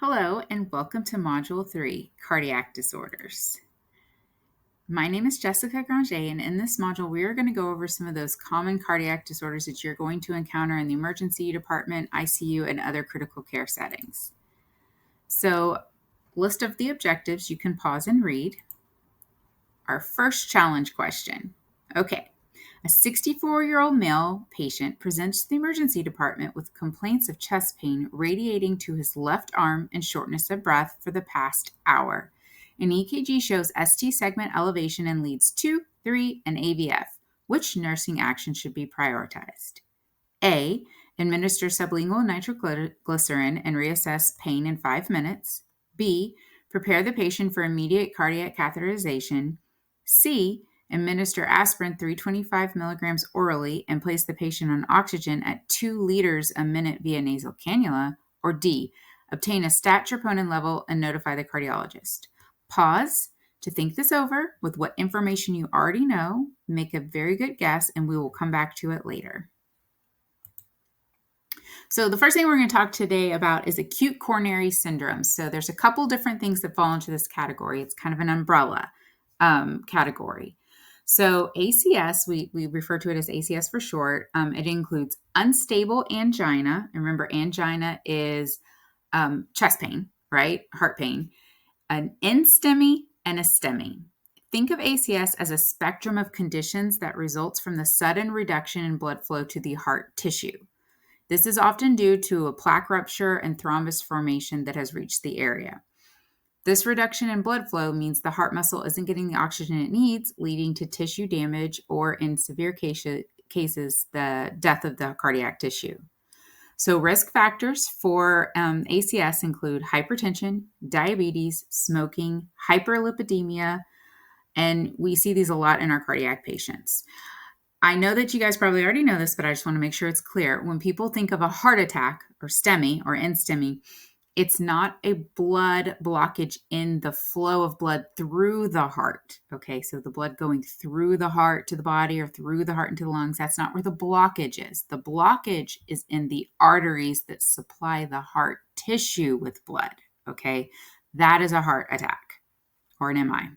Hello and welcome to Module 3, Cardiac Disorders. My name is Jessica Granger, and in this module we are going to go over some of those common cardiac disorders that you're going to encounter in the emergency department, ICU, and other critical care settings. So, list of the objectives, you can pause and read. Our first challenge question. Okay. A 64-year-old male patient presents to the emergency department with complaints of chest pain radiating to his left arm and shortness of breath for the past hour. An EKG shows ST segment elevation in leads 2, 3, and AVF. Which nursing action should be prioritized? A. Administer sublingual nitroglycerin and reassess pain in 5 minutes. B. Prepare the patient for immediate cardiac catheterization. C. Administer aspirin 325 milligrams orally and place the patient on oxygen at 2 liters a minute via nasal cannula. Or D. Obtain a stat troponin level and notify the cardiologist. Pause to think this over with what information you already know. Make a very good guess, and we will come back to it later. So the first thing we're going to talk today about is acute coronary syndrome. So there's a couple different things that fall into this category. It's kind of an umbrella category. So ACS, we refer to it as ACS for short. It includes unstable angina. Remember, angina is chest pain, right? Heart pain. An NSTEMI and a STEMI. Think of ACS as a spectrum of conditions that results from the sudden reduction in blood flow to the heart tissue. This is often due to a plaque rupture and thrombus formation that has reached the area. This reduction in blood flow means the heart muscle isn't getting the oxygen it needs, leading to tissue damage or, in severe cases, the death of the cardiac tissue. So risk factors for ACS include hypertension, diabetes, smoking, hyperlipidemia, and we see these a lot in our cardiac patients. I know that you guys probably already know this, but I just want to make sure it's clear. When people think of a heart attack or STEMI or NSTEMI, it's not a blood blockage in the flow of blood through the heart. Okay, so the blood going through the heart to the body or through the heart into the lungs, that's not where the blockage is. The blockage is in the arteries that supply the heart tissue with blood. Okay, that is a heart attack or an MI.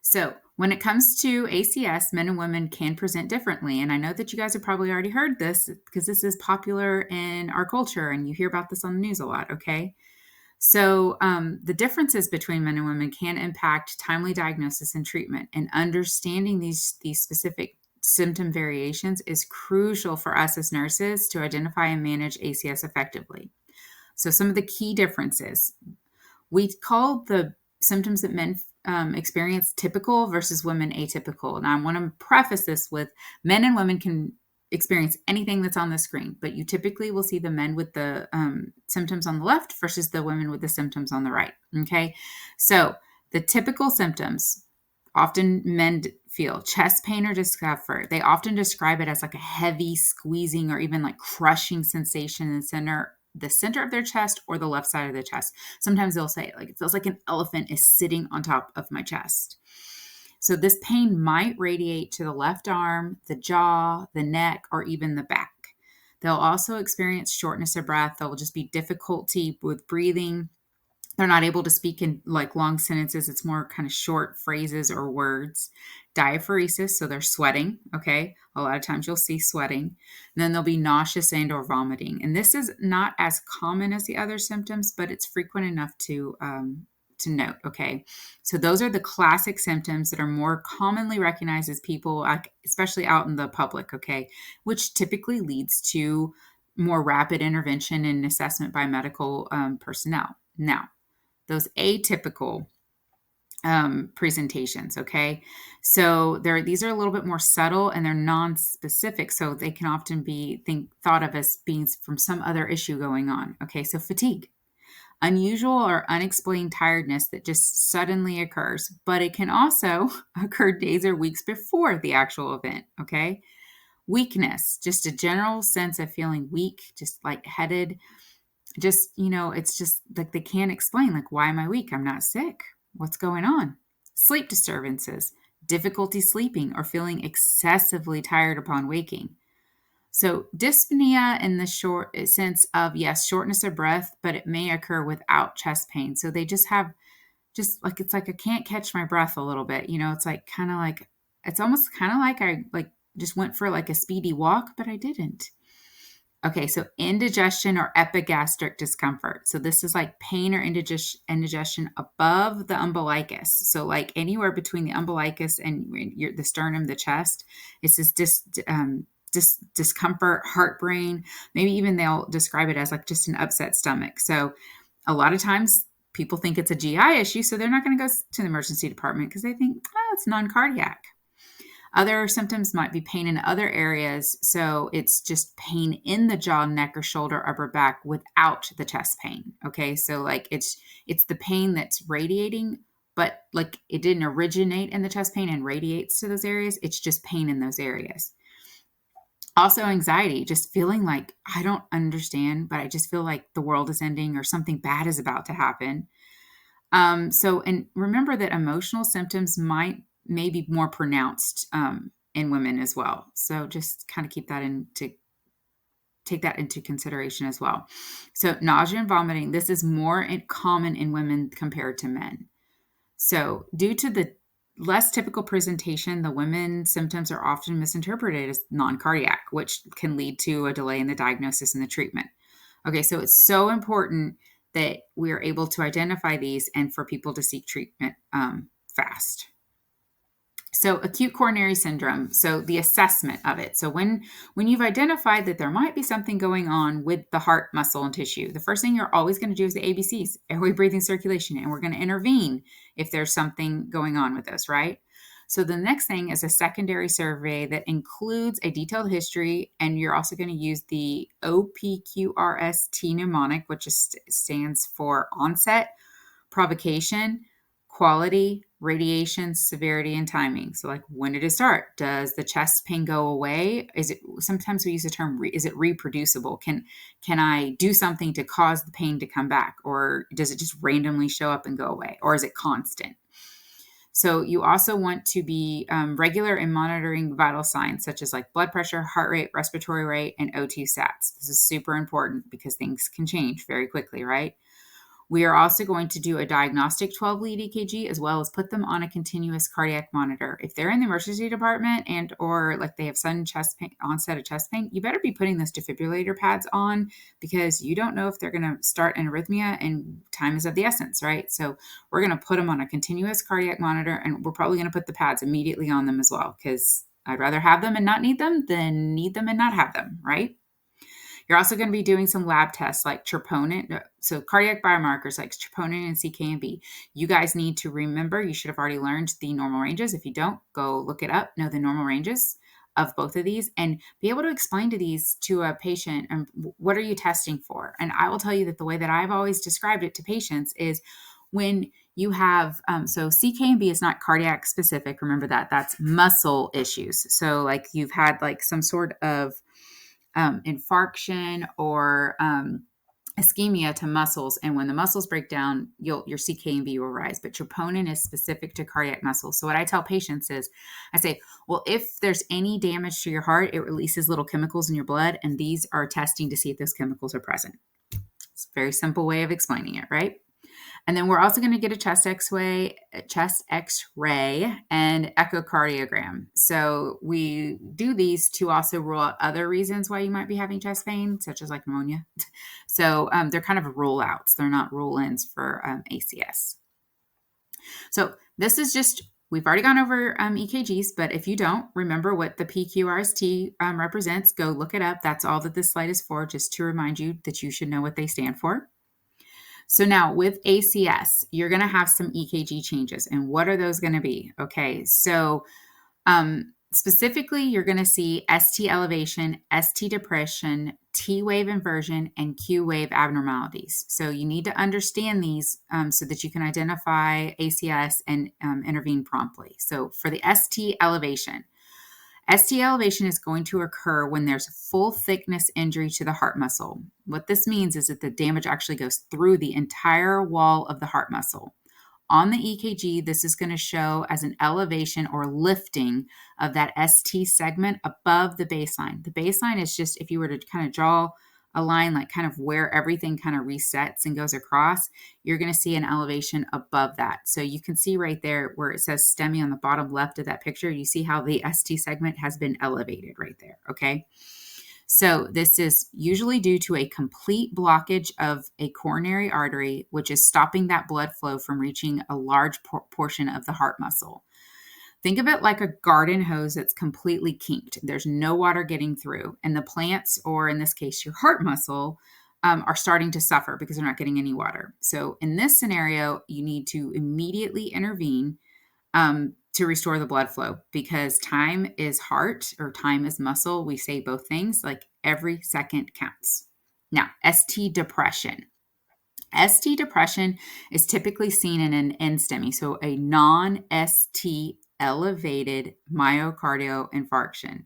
So when it comes to ACS, men and women can present differently. And I know that you guys have probably already heard this because this is popular in our culture and you hear about this on the news a lot, okay? So the differences between men and women can impact timely diagnosis and treatment. And understanding these specific symptom variations is crucial for us as nurses to identify and manage ACS effectively. So some of the key differences. We call the symptoms that men experience typical versus women atypical. Now, I want to preface this with men and women can experience anything that's on the screen, but you typically will see the men with the symptoms on the left versus the women with the symptoms on the right. Okay, so the typical symptoms, often men feel chest pain or discomfort. They often describe it as like a heavy squeezing or even like crushing sensation in the center of their chest or the left side of the chest. Sometimes they'll say, like, it feels like an elephant is sitting on top of my chest. So this pain might radiate to the left arm, the jaw, the neck, or even the back. They'll also experience shortness of breath. There will just be difficulty with breathing. They're not able to speak in like long sentences. It's more kind of short phrases or words. Diaphoresis, so they're sweating, okay? A lot of times you'll see sweating. And then they'll be nauseous and or vomiting. And this is not as common as the other symptoms, but it's frequent enough to note, okay? So those are the classic symptoms that are more commonly recognized as people, especially out in the public, okay? Which typically leads to more rapid intervention and assessment by medical personnel. Now, those atypical presentations, okay? So these are a little bit more subtle and they're non-specific, so they can often be thought of as being from some other issue going on, okay? So fatigue, unusual or unexplained tiredness that just suddenly occurs, but it can also occur days or weeks before the actual event, okay? Weakness, just a general sense of feeling weak, just lightheaded. Just, it's just like they can't explain, like, why am I weak? I'm not sick. What's going on? Sleep disturbances, difficulty sleeping or feeling excessively tired upon waking. So dyspnea in the short sense of, yes, shortness of breath, but it may occur without chest pain. So they just have just like, it's like I can't catch my breath a little bit. It's like kind of like, it's almost kind of like I like just went for like a speedy walk, but I didn't. Okay, so indigestion or epigastric discomfort. So this is like pain or indigestion above the umbilicus. So like anywhere between the umbilicus and the sternum, the chest. It's this discomfort, heartburn. Maybe even they'll describe it as like just an upset stomach. So a lot of times people think it's a GI issue, so they're not going to go to the emergency department because they think, oh, it's non-cardiac. Other symptoms might be pain in other areas. So it's just pain in the jaw, neck, or shoulder, upper back without the chest pain. Okay. So like it's the pain that's radiating, but like it didn't originate in the chest pain and radiates to those areas. It's just pain in those areas. Also anxiety, just feeling like I don't understand, but I just feel like the world is ending or something bad is about to happen. And remember that emotional symptoms may be more pronounced in women as well. So just kind of take that into consideration as well. So nausea and vomiting, this is more common in women compared to men. So due to the less typical presentation, the women's symptoms are often misinterpreted as non-cardiac, which can lead to a delay in the diagnosis and the treatment. Okay, so it's so important that we are able to identify these and for people to seek treatment fast. So acute coronary syndrome, so the assessment of it. So when you've identified that there might be something going on with the heart muscle and tissue, the first thing you're always going to do is the ABCs, airway, breathing, circulation, and we're going to intervene if there's something going on with this, right? So the next thing is a secondary survey that includes a detailed history, and you're also going to use the OPQRST mnemonic, which stands for onset, provocation, quality, radiation, severity, and timing. So like, when did it start? Does the chest pain go away? Sometimes we use the term, is it reproducible? Can I do something to cause the pain to come back? Or does it just randomly show up and go away? Or is it constant? So you also want to be regular in monitoring vital signs such as like blood pressure, heart rate, respiratory rate, and O2 sats. This is super important because things can change very quickly, right? We are also going to do a diagnostic 12-lead EKG as well as put them on a continuous cardiac monitor. If they're in the emergency department or like they have sudden chest pain, onset of chest pain, you better be putting those defibrillator pads on because you don't know if they're going to start an arrhythmia and time is of the essence, right? So we're going to put them on a continuous cardiac monitor, and we're probably going to put the pads immediately on them as well because I'd rather have them and not need them than need them and not have them, right? You're also going to be doing some lab tests like troponin. So cardiac biomarkers like troponin and CK&B. You guys need to remember, you should have already learned the normal ranges. If you don't, go look it up, know the normal ranges of both of these, and be able to explain to these to a patient, and what are you testing for? And I will tell you that the way that I've always described it to patients is when you have, so CK&B is not cardiac specific. Remember that. That's muscle issues. So like you've had like some sort of infarction or ischemia to muscles. And when the muscles break down, your CK&B will rise. But troponin is specific to cardiac muscles. So what I tell patients is, I say, well, if there's any damage to your heart, it releases little chemicals in your blood. And these are testing to see if those chemicals are present. It's a very simple way of explaining it, right? And then we're also going to get a chest X-ray, and echocardiogram. So we do these to also rule out other reasons why you might be having chest pain, such as like pneumonia. So they're kind of rule outs. They're not rule-ins for ACS. So this is just, we've already gone over EKGs, but if you don't remember what the PQRST represents, go look it up. That's all that this slide is for, just to remind you that you should know what they stand for. So now with ACS, you're going to have some EKG changes. And what are those going to be? Okay, so specifically, you're going to see ST elevation, ST depression, T wave inversion, and Q wave abnormalities. So you need to understand these so that you can identify ACS and intervene promptly. So for the ST elevation is going to occur when there's full thickness injury to the heart muscle. What this means is that the damage actually goes through the entire wall of the heart muscle. On the EKG, this is going to show as an elevation or lifting of that ST segment above the baseline. The baseline is just, if you were to kind of draw a line like kind of where everything kind of resets and goes across, you're going to see an elevation above that. So you can see right there where it says STEMI on the bottom left of that picture, you see how the ST segment has been elevated right there, okay? So this is usually due to a complete blockage of a coronary artery, which is stopping that blood flow from reaching a large portion of the heart muscle. Think of it like a garden hose that's completely kinked. There's no water getting through, and the plants, or in this case, your heart muscle, are starting to suffer because they're not getting any water. So in this scenario, you need to immediately intervene to restore the blood flow, because time is heart or time is muscle. We say both things, like every second counts. Now, ST depression. ST depression is typically seen in an NSTEMI, so a non-ST elevated myocardial infarction.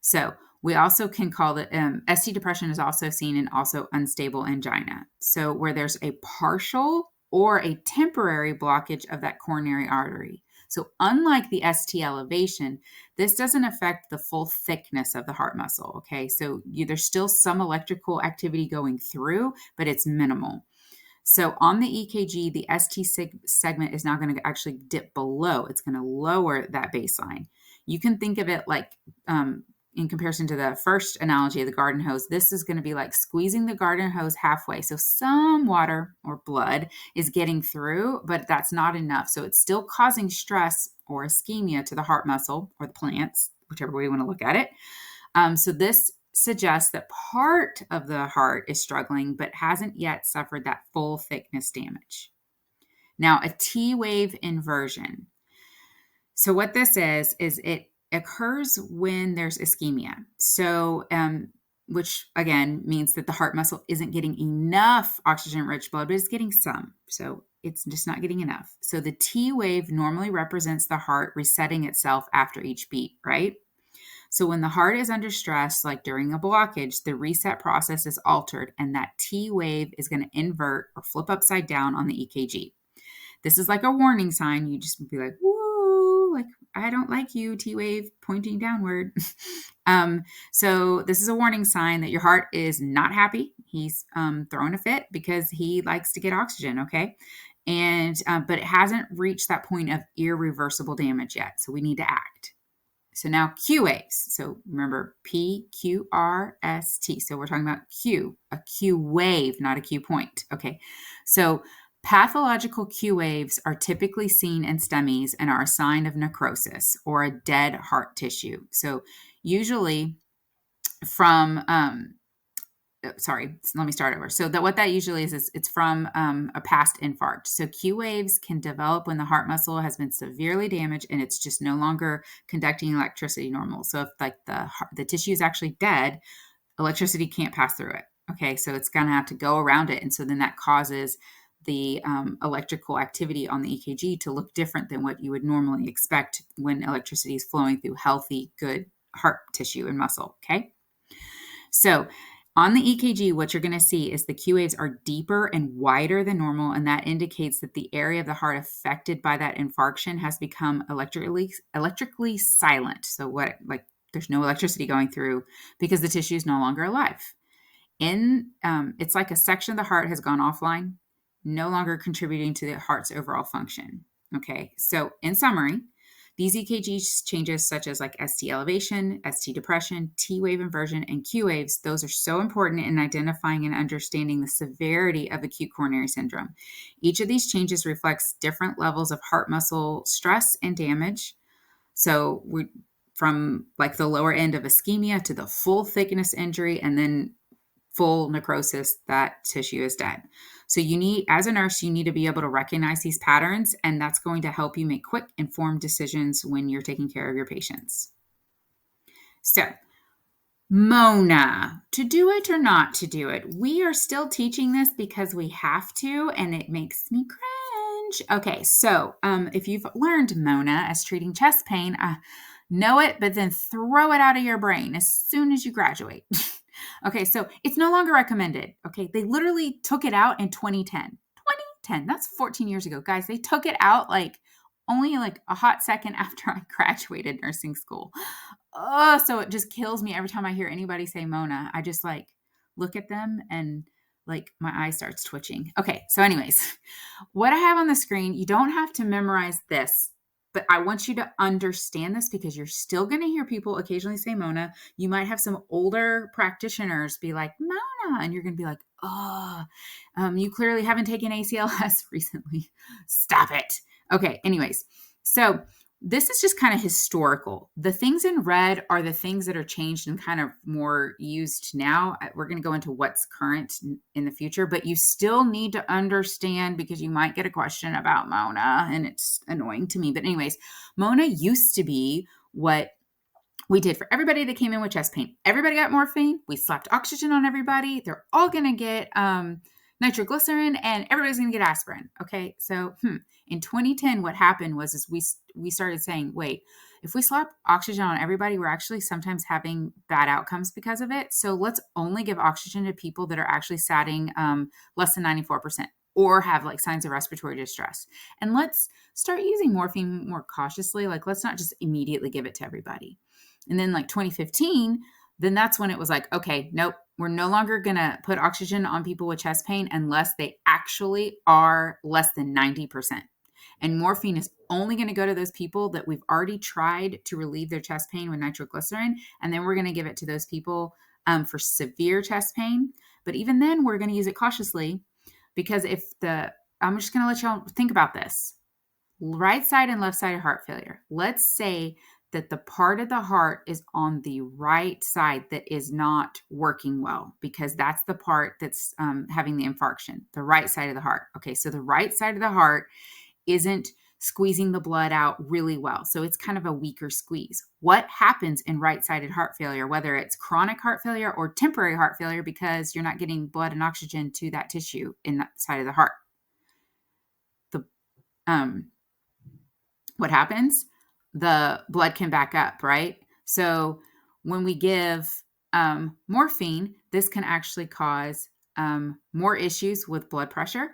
So we also can call it ST depression is also seen in also unstable angina. So where there's a partial or a temporary blockage of that coronary artery. So unlike the ST elevation, this doesn't affect the full thickness of the heart muscle, okay? So there's still some electrical activity going through, but it's minimal. So on the EKG, the ST segment is now going to actually dip below. It's going to lower that baseline. You can think of it like, in comparison to the first analogy of the garden hose, this is going to be like squeezing the garden hose halfway. So some water or blood is getting through, but that's not enough. So it's still causing stress or ischemia to the heart muscle or the plants, whichever way you want to look at it. So this suggests that part of the heart is struggling, but hasn't yet suffered that full thickness damage. Now, a T-wave inversion. So what this is it occurs when there's ischemia. So, which again means that the heart muscle isn't getting enough oxygen-rich blood, but it's getting some. So it's just not getting enough. So the T wave normally represents the heart resetting itself after each beat, right? So when the heart is under stress, like during a blockage, the reset process is altered, and that T wave is going to invert or flip upside down on the EKG. This is like a warning sign. You just be like, woo, like, I don't like you, T wave pointing downward. So this is a warning sign that your heart is not happy. He's throwing a fit because he likes to get oxygen, okay? And but it hasn't reached that point of irreversible damage yet. So we need to act. So now Q waves. So remember P, Q, R, S, T. So we're talking about Q, a Q wave, not a Q point. Okay. So pathological Q waves are typically seen in STEMIs and are a sign of necrosis or a dead heart tissue. So usually from, let me start over. So what that usually is it's from a past infarct. So Q waves can develop when the heart muscle has been severely damaged and it's just no longer conducting electricity normal. So if like the tissue is actually dead, electricity can't pass through it. Okay, so it's going to have to go around it. And so then that causes the electrical activity on the EKG to look different than what you would normally expect when electricity is flowing through healthy, good heart tissue and muscle, okay? So on the EKG, what you're going to see is the Q waves are deeper and wider than normal, and that indicates that the area of the heart affected by that infarction has become electrically silent. So there's no electricity going through because the tissue is no longer alive. It's like a section of the heart has gone offline, no longer contributing to the heart's overall function. Okay, so in summary, these EKG changes such as like ST elevation, ST depression, T wave inversion, and Q waves, those are so important in identifying and understanding the severity of acute coronary syndrome. Each of these changes reflects different levels of heart muscle stress and damage. So from like the lower end of ischemia to the full thickness injury and then full necrosis, that tissue is dead. So as a nurse, you need to be able to recognize these patterns, and that's going to help you make quick, informed decisions when you're taking care of your patients. So, Mona, to do it or not to do it? We are still teaching this because we have to, and it makes me cringe. Okay, so if you've learned Mona as treating chest pain, know it, but then throw it out of your brain as soon as you graduate. Okay, so it's no longer recommended. Okay, they literally took it out in 2010. 2010. That's 14 years ago. Guys, they took it out like only like a hot second after I graduated nursing school. Oh, so it just kills me every time I hear anybody say Mona. I just like look at them and like my eye starts twitching. Okay, so anyways, what I have on the screen, you don't have to memorize this, but I want you to understand this because you're still going to hear people occasionally say Mona. You might have some older practitioners be like, Mona, and you're going to be like, oh, you clearly haven't taken ACLS recently. Stop it. Okay, anyways, so this is just kind of historical. The things in red are the things that are changed and kind of more used now. We're going to go into what's current in the future, but you still need to understand because you might get a question about Mona and it's annoying to me. But anyways, Mona used to be what we did for everybody that came in with chest pain. Everybody got morphine. We slapped oxygen on everybody. They're all going to get nitroglycerin and everybody's going to get aspirin. Okay. So in 2010, what happened was we started saying, wait, if we slap oxygen on everybody, we're actually sometimes having bad outcomes because of it. So let's only give oxygen to people that are actually satting less than 94% or have like signs of respiratory distress. And let's start using morphine more cautiously. Like, let's not just immediately give it to everybody. And then like 2015, then that's when it was like, okay, nope, we're no longer going to put oxygen on people with chest pain unless they actually are less than 90%. And morphine is only going to go to those people that we've already tried to relieve their chest pain with nitroglycerin. And then we're going to give it to those people for severe chest pain. But even then, we're going to use it cautiously because I'm just going to let y'all think about this. Right side and left side of heart failure. Let's say that the part of the heart is on the right side that is not working well because that's the part that's having the infarction, the right side of the heart. Okay, so the right side of the heart isn't squeezing the blood out really well. So it's kind of a weaker squeeze. What happens in right-sided heart failure, whether it's chronic heart failure or temporary heart failure because you're not getting blood and oxygen to that tissue in that side of the heart? What happens? The blood can back up, right? So when we give morphine, this can actually cause more issues with blood pressure.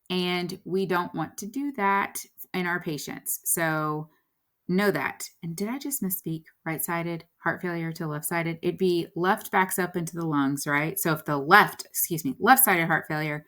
And we don't want to do that in our patients. So know that. And did I just misspeak? Right-sided heart failure to left-sided? It'd be left backs up into the lungs, right? So if the left-sided heart failure,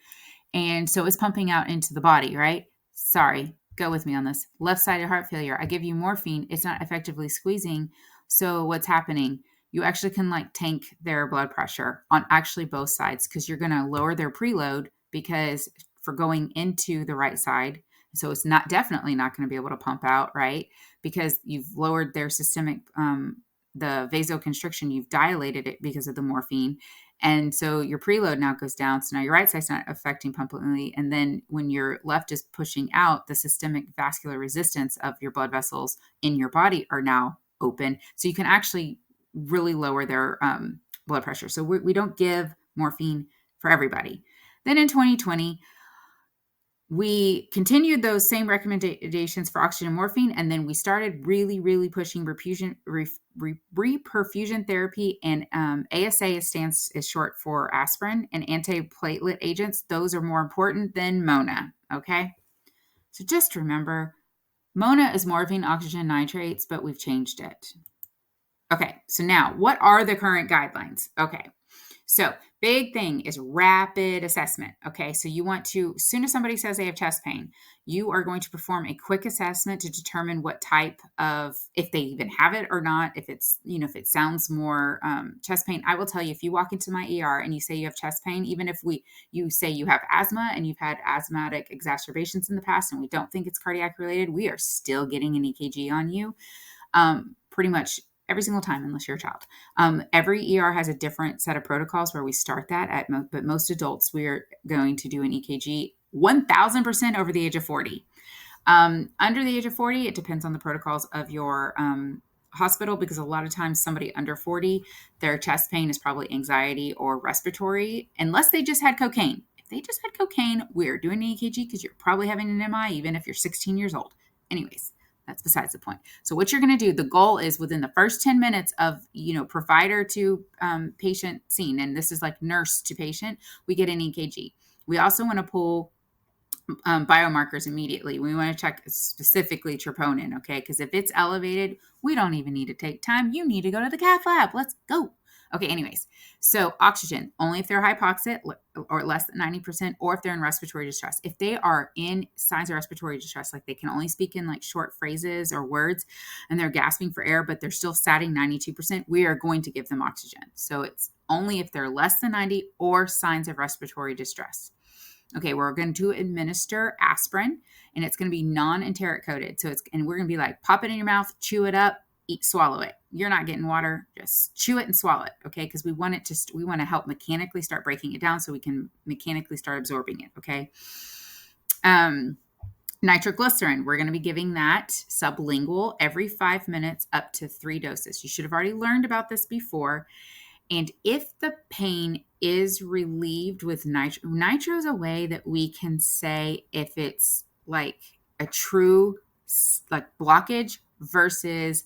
and so it's pumping out into the body, right? Sorry, go with me on this. Left-sided heart failure, I give you morphine, it's not effectively squeezing. So what's happening? You actually can like tank their blood pressure on actually both sides because you're going to lower their preload because for going into the right side. So it's definitely not going to be able to pump out, right? Because you've lowered their systemic, the vasoconstriction, you've dilated it because of the morphine. And so your preload now goes down. So now your right side's not affecting pumpability. And then when your left is pushing out, the systemic vascular resistance of your blood vessels in your body are now open. So you can actually really lower their blood pressure. So we don't give morphine for everybody. Then in 2020, we continued those same recommendations for oxygen and morphine, and then we started really, really pushing reperfusion therapy, and ASA is short for aspirin, and antiplatelet agents. Those are more important than Mona, okay? So just remember, Mona is morphine oxygen nitrates, but we've changed it. Okay, so now, what are the current guidelines? Okay, so big thing is rapid assessment. Okay, so you want to, as soon as somebody says they have chest pain, you are going to perform a quick assessment to determine what type of, if they even have it or not, if it's, if it sounds more chest pain. I will tell you, if you walk into my ER and you say you have chest pain, even if you say you have asthma and you've had asthmatic exacerbations in the past and we don't think it's cardiac related, we are still getting an EKG on you. Pretty much every single time, unless you're a child. Every ER has a different set of protocols where we start that but most adults, we are going to do an EKG 1000% over the age of 40. Under the age of 40, it depends on the protocols of your hospital, because a lot of times somebody under 40, their chest pain is probably anxiety or respiratory, unless they just had cocaine. If they just had cocaine, we're doing an EKG because you're probably having an MI, even if you're 16 years old. Anyways, that's besides the point. So what you're going to do, the goal is within the first 10 minutes of, provider to patient scene, and this is like nurse to patient, we get an EKG. We also want to pull biomarkers immediately. We want to check specifically troponin, okay? Because if it's elevated, we don't even need to take time. You need to go to the cath lab. Let's go. Okay, anyways, so oxygen, only if they're hypoxic or less than 90%, or if they're in respiratory distress. If they are in signs of respiratory distress, like they can only speak in like short phrases or words, and they're gasping for air, but they're still satting 92%, we are going to give them oxygen. So it's only if they're less than 90 or signs of respiratory distress. Okay, we're going to administer aspirin, and it's going to be non-enteric coated. And we're going to be like, pop it in your mouth, chew it up, eat, swallow it. You're not getting water, just chew it and swallow it. Okay, because we want to help mechanically start breaking it down so we can mechanically start absorbing it. Okay. Nitroglycerin, we're going to be giving that sublingual every 5 minutes up to 3 doses. You should have already learned about this before. And if the pain is relieved with nitro is a way that we can say if it's like a true like blockage versus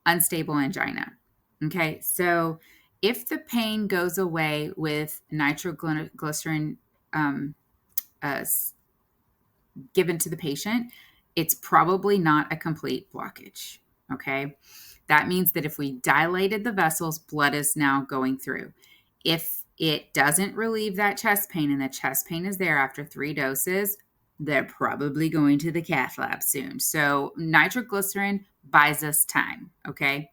unstable angina. Okay, so if the pain goes away with nitroglycerin given to the patient, it's probably not a complete blockage. Okay. That means that if we dilated the vessels, blood is now going through. If it doesn't relieve that chest pain and the chest pain is there after 3 doses, they're probably going to the cath lab soon. So nitroglycerin buys us time. Okay.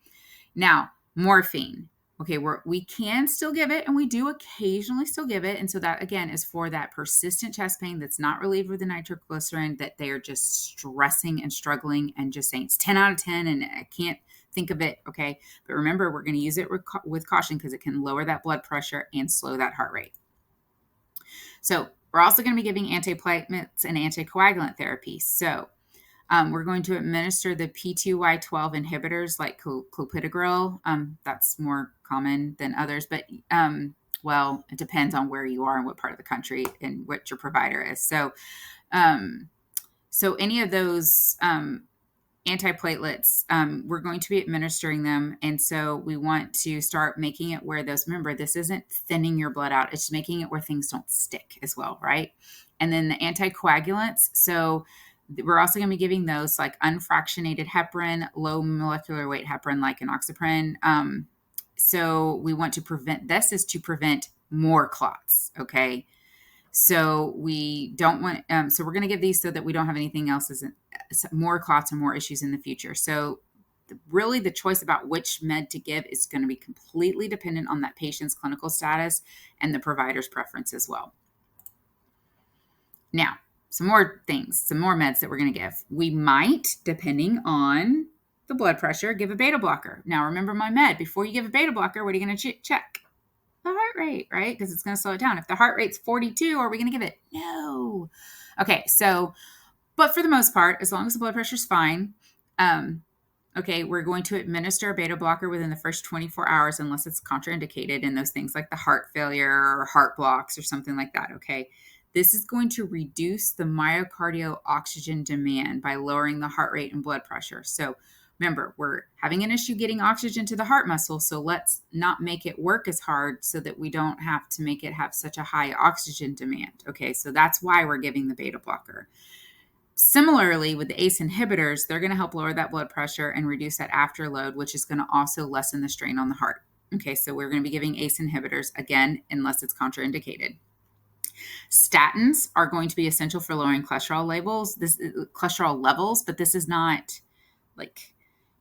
Now, morphine. Okay, we can still give it, and we do occasionally still give it. And so that, again, is for that persistent chest pain that's not relieved with the nitroglycerin, that they are just stressing and struggling and just saying it's 10 out of 10 and I can't think of it. Okay, but remember, we're going to use it with caution because it can lower that blood pressure and slow that heart rate. So we're also going to be giving antiplatelets and anticoagulant therapy. So we're going to administer the P2Y12 inhibitors like clopidogrel. That's more common than others, but well, it depends on where you are and what part of the country and what your provider is. So, so any of those antiplatelets, we're going to be administering them. And so we want to start making it where those, remember, this isn't thinning your blood out. It's making it where things don't stick as well, right? And then the anticoagulants. So we're also going to be giving those like unfractionated heparin, low molecular weight heparin, like enoxaparin. So we want to prevent, this is to prevent more clots. Okay. So we don't want, so we're going to give these so that we don't have anything else as more clots or more issues in the future. So really the choice about which med to give is going to be completely dependent on that patient's clinical status and the provider's preference as well. Now, some more things, some more meds that we're going to give. We might, depending on the blood pressure, give a beta blocker. Now, remember my med. Before you give a beta blocker, what are you going to check? The heart rate, right? Because it's going to slow it down. If the heart rate's 42, are we going to give it? No. Okay, so, but for the most part, as long as the blood pressure's fine, okay, we're going to administer a beta blocker within the first 24 hours unless it's contraindicated in those things like the heart failure or heart blocks or something like that, okay? This is going to reduce the myocardial oxygen demand by lowering the heart rate and blood pressure. So remember, we're having an issue getting oxygen to the heart muscle, so let's not make it work as hard so that we don't have to make it have such a high oxygen demand. Okay, so that's why we're giving the beta blocker. Similarly, with the ACE inhibitors, they're going to help lower that blood pressure and reduce that afterload, which is going to also lessen the strain on the heart. Okay, so we're going to be giving ACE inhibitors, again, unless it's contraindicated. Statins are going to be essential for lowering cholesterol levels, but this is not like,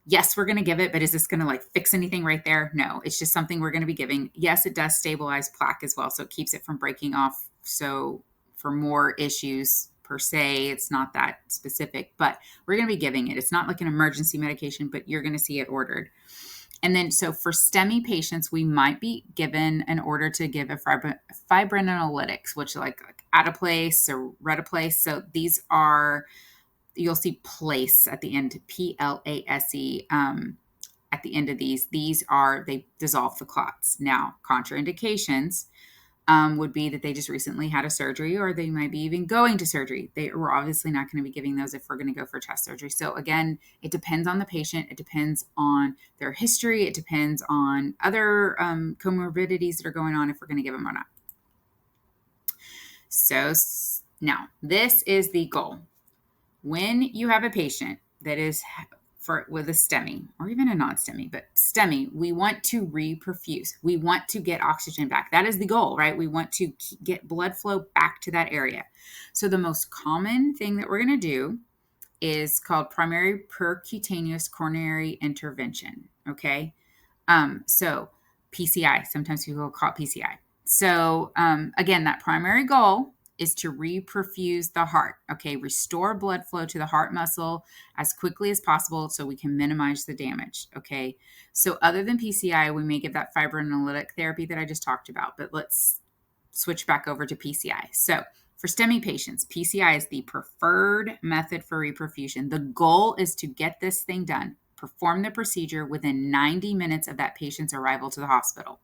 yes, we're going to give it, but is this going to like fix anything right there? No, it's just something we're going to be giving. Yes, it does stabilize plaque as well, so it keeps it from breaking off. So for more issues per se, it's not that specific, but we're going to be giving it. It's not like an emergency medication, but you're going to see it ordered. And then, so for STEMI patients, we might be given an order to give a fibrinolytics, which are like Adaplace or Retaplace. So these are, you'll see place at the end, PLASE, at the end of these. These are, they dissolve the clots. Now, contraindications would be that they just recently had a surgery, or they might be even going to surgery. We're obviously not going to be giving those if we're going to go for chest surgery. So again, it depends on the patient. It depends on their history. It depends on other comorbidities that are going on if we're going to give them or not. So Now, this is the goal. When you have a patient that is with a STEMI or even a non-STEMI, but STEMI, we want to reperfuse. We want to get oxygen back. That is the goal, right? We want to get blood flow back to that area. So the most common thing that we're going to do is called primary percutaneous coronary intervention. Okay. So PCI, sometimes people call it PCI. So again, that primary goal is to reperfuse the heart. Okay. Restore blood flow to the heart muscle as quickly as possible so we can minimize the damage. Okay. So other than PCI, we may give that fibrinolytic therapy that I just talked about, but let's switch back over to PCI. So for STEMI patients, PCI is the preferred method for reperfusion. The goal is to get this thing done, perform the procedure within 90 minutes of that patient's arrival to the hospital.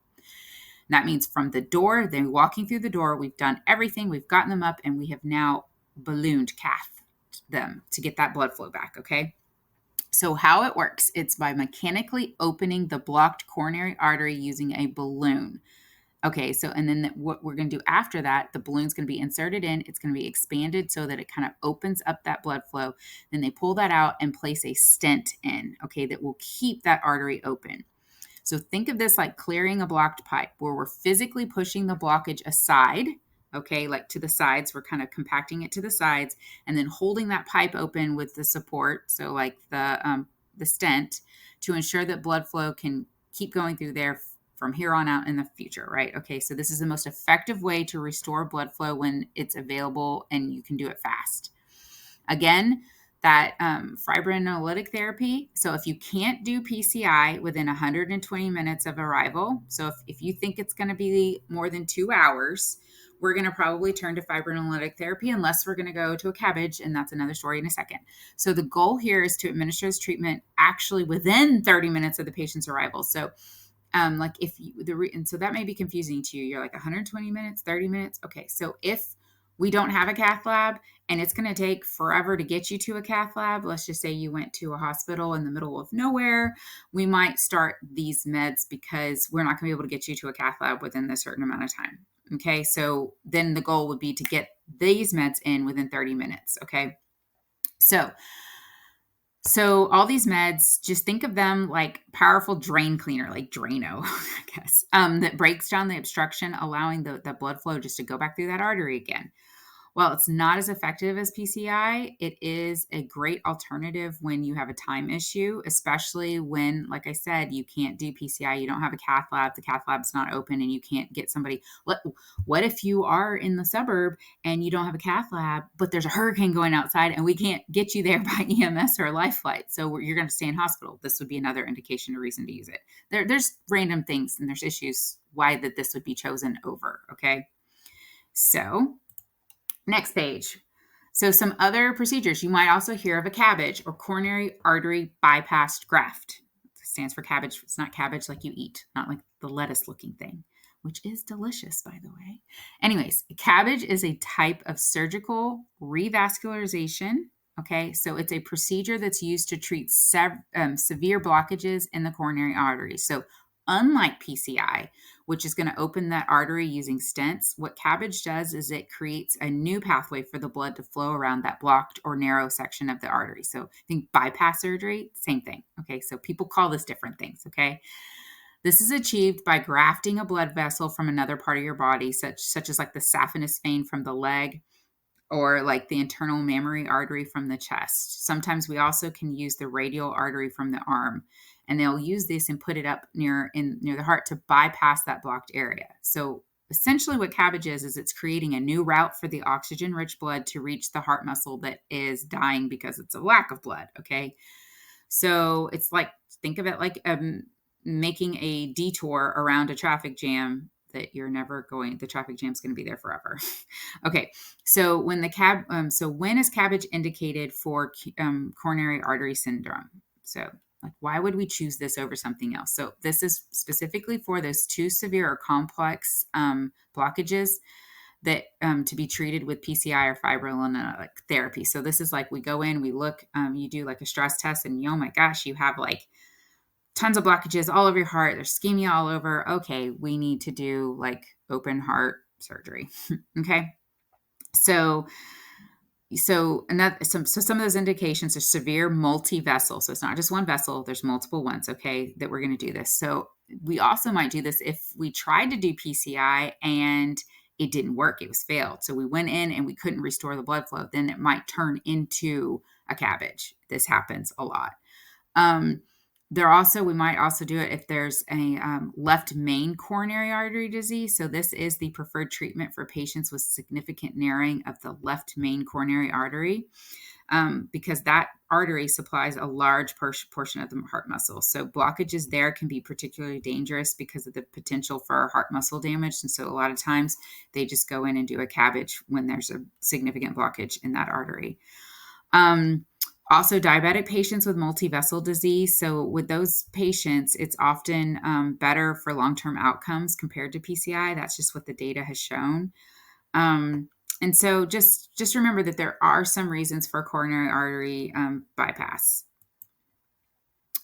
That means from the door, they're walking through the door, we've done everything, we've gotten them up, and we have now ballooned cathed them to get that blood flow back, okay? So how it works, it's by mechanically opening the blocked coronary artery using a balloon. Okay, so and then what we're going to do after that, the balloon's going to be inserted in, it's going to be expanded so that it kind of opens up that blood flow. Then they pull that out and place a stent in, okay, that will keep that artery open. So think of this like clearing a blocked pipe where we're physically pushing the blockage aside, okay, like to the sides, we're kind of compacting it to the sides and then holding that pipe open with the support, so like the stent, to ensure that blood flow can keep going through there from here on out in the future, right? Okay, so this is the most effective way to restore blood flow when it's available and you can do it fast. Again, that fibrinolytic therapy. So if you can't do PCI within 120 minutes of arrival, so if you think it's going to be more than 2 hours, we're going to probably turn to fibrinolytic therapy unless we're going to go to a CABG, and that's another story in a second. So the goal here is to administer this treatment actually within 30 minutes of the patient's arrival. So like if you, and so that may be confusing to you. You're like 120 minutes, 30 minutes. Okay. So if we don't have a cath lab and it's going to take forever to get you to a cath lab, let's just say you went to a hospital in the middle of nowhere, we might start these meds because we're not going to be able to get you to a cath lab within a certain amount of time. Okay. So then the goal would be to get these meds in within 30 minutes. Okay. So all these meds, just think of them like powerful drain cleaner, like Drano, I guess, that breaks down the obstruction, allowing the blood flow just to go back through that artery again. While it's not as effective as PCI, it is a great alternative when you have a time issue, especially when, like I said, you can't do PCI, you don't have a cath lab, the cath lab's not open, and you can't get somebody. What if you are in the suburb and you don't have a cath lab, but there's a hurricane going outside and we can't get you there by EMS or a life flight, so you're going to stay in hospital? This would be another indication or reason to use it. There's random things and there's issues why that this would be chosen over, okay? So next page. So some other procedures. You might also hear of a CABG, or coronary artery bypass graft. It stands for cabbage. It's not cabbage like you eat, not like the lettuce looking thing, which is delicious, by the way. Anyways, CABG is a type of surgical revascularization. Okay, so it's a procedure that's used to treat severe blockages in the coronary artery. So unlike PCI, which is going to open that artery using stents, what CABG does is it creates a new pathway for the blood to flow around that blocked or narrow section of the artery. So think bypass surgery, same thing. Okay, so people call this different things, okay? This is achieved by grafting a blood vessel from another part of your body, such as like the saphenous vein from the leg, or like the internal mammary artery from the chest. Sometimes we also can use the radial artery from the arm, and they'll use this and put it up near the heart to bypass that blocked area. So essentially what CABG is it's creating a new route for the oxygen-rich blood to reach the heart muscle that is dying because it's a lack of blood, okay? So it's like, think of it like making a detour around a traffic jam that you're never going, the traffic jam's going to be there forever. Okay. So when is CABG indicated for coronary artery syndrome? So like, why would we choose this over something else? So this is specifically for those too severe or complex blockages that to be treated with PCI or fibrinolytic therapy. So this is like, we go in, we look, you do like a stress test, and oh my gosh, you have like tons of blockages all over your heart. There's ischemia all over. Okay, we need to do like open heart surgery. Okay. So some of those indications are severe multi-vessel. So it's not just one vessel, there's multiple ones, okay, that we're going to do this. So we also might do this if we tried to do PCI and it didn't work, it was failed. So we went in and we couldn't restore the blood flow, then it might turn into a CABG. This happens a lot. We might also do it if there's a left main coronary artery disease. So this is the preferred treatment for patients with significant narrowing of the left main coronary artery, because that artery supplies a large portion of the heart muscle. So blockages there can be particularly dangerous because of the potential for heart muscle damage. And so a lot of times they just go in and do a CABG when there's a significant blockage in that artery. Also, diabetic patients with multi-vessel disease. So with those patients, it's often better for long-term outcomes compared to PCI. That's just what the data has shown. And so just remember that there are some reasons for coronary artery bypass.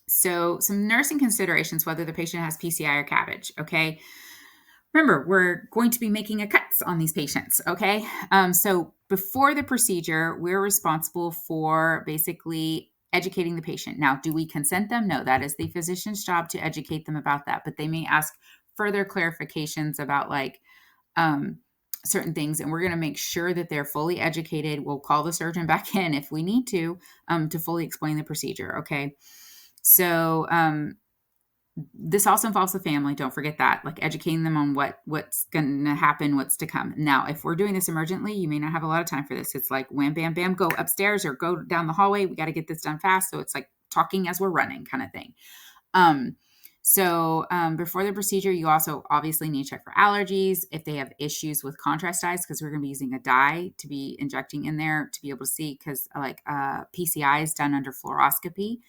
So some nursing considerations, whether the patient has PCI or CABG, okay? Remember, we're going to be making a cuts on these patients, okay? So before the procedure, we're responsible for basically educating the patient. Now, do we consent them? No, that is the physician's job to educate them about that, but they may ask further clarifications about certain things, and we're going to make sure that they're fully educated. We'll call the surgeon back in if we need to fully explain the procedure, okay? So this also involves the family. Don't forget that, like educating them on what's going to happen, what's to come. Now, if we're doing this emergently, you may not have a lot of time for this. It's like wham, bam, bam, go upstairs or go down the hallway. We got to get this done fast. So it's like talking as we're running kind of thing. Before the procedure, you also obviously need to check for allergies. If they have issues with contrast dyes, because we're going to be using a dye to be injecting in there to be able to see, because PCI is done under fluoroscopy.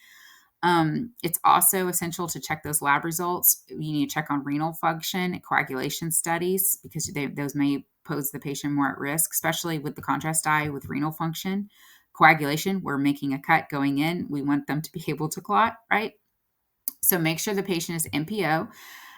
It's also essential to check those lab results. You need to check on renal function and coagulation studies, because those may pose the patient more at risk, especially with the contrast dye with renal function. Coagulation, we're making a cut going in. We want them to be able to clot, right? So make sure the patient is NPO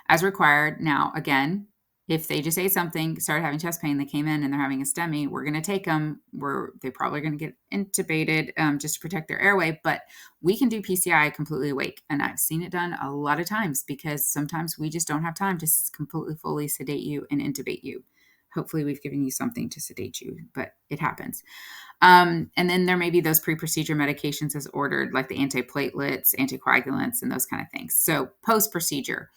as required. Now, again, if they just ate something, started having chest pain, they came in and they're having a STEMI, we're going to take them. They're probably going to get intubated just to protect their airway, but we can do PCI completely awake. And I've seen it done a lot of times, because sometimes we just don't have time to completely fully sedate you and intubate you. Hopefully we've given you something to sedate you, but it happens. And then there may be those pre-procedure medications as ordered, like the antiplatelets, anticoagulants, and those kind of things. So post-procedure.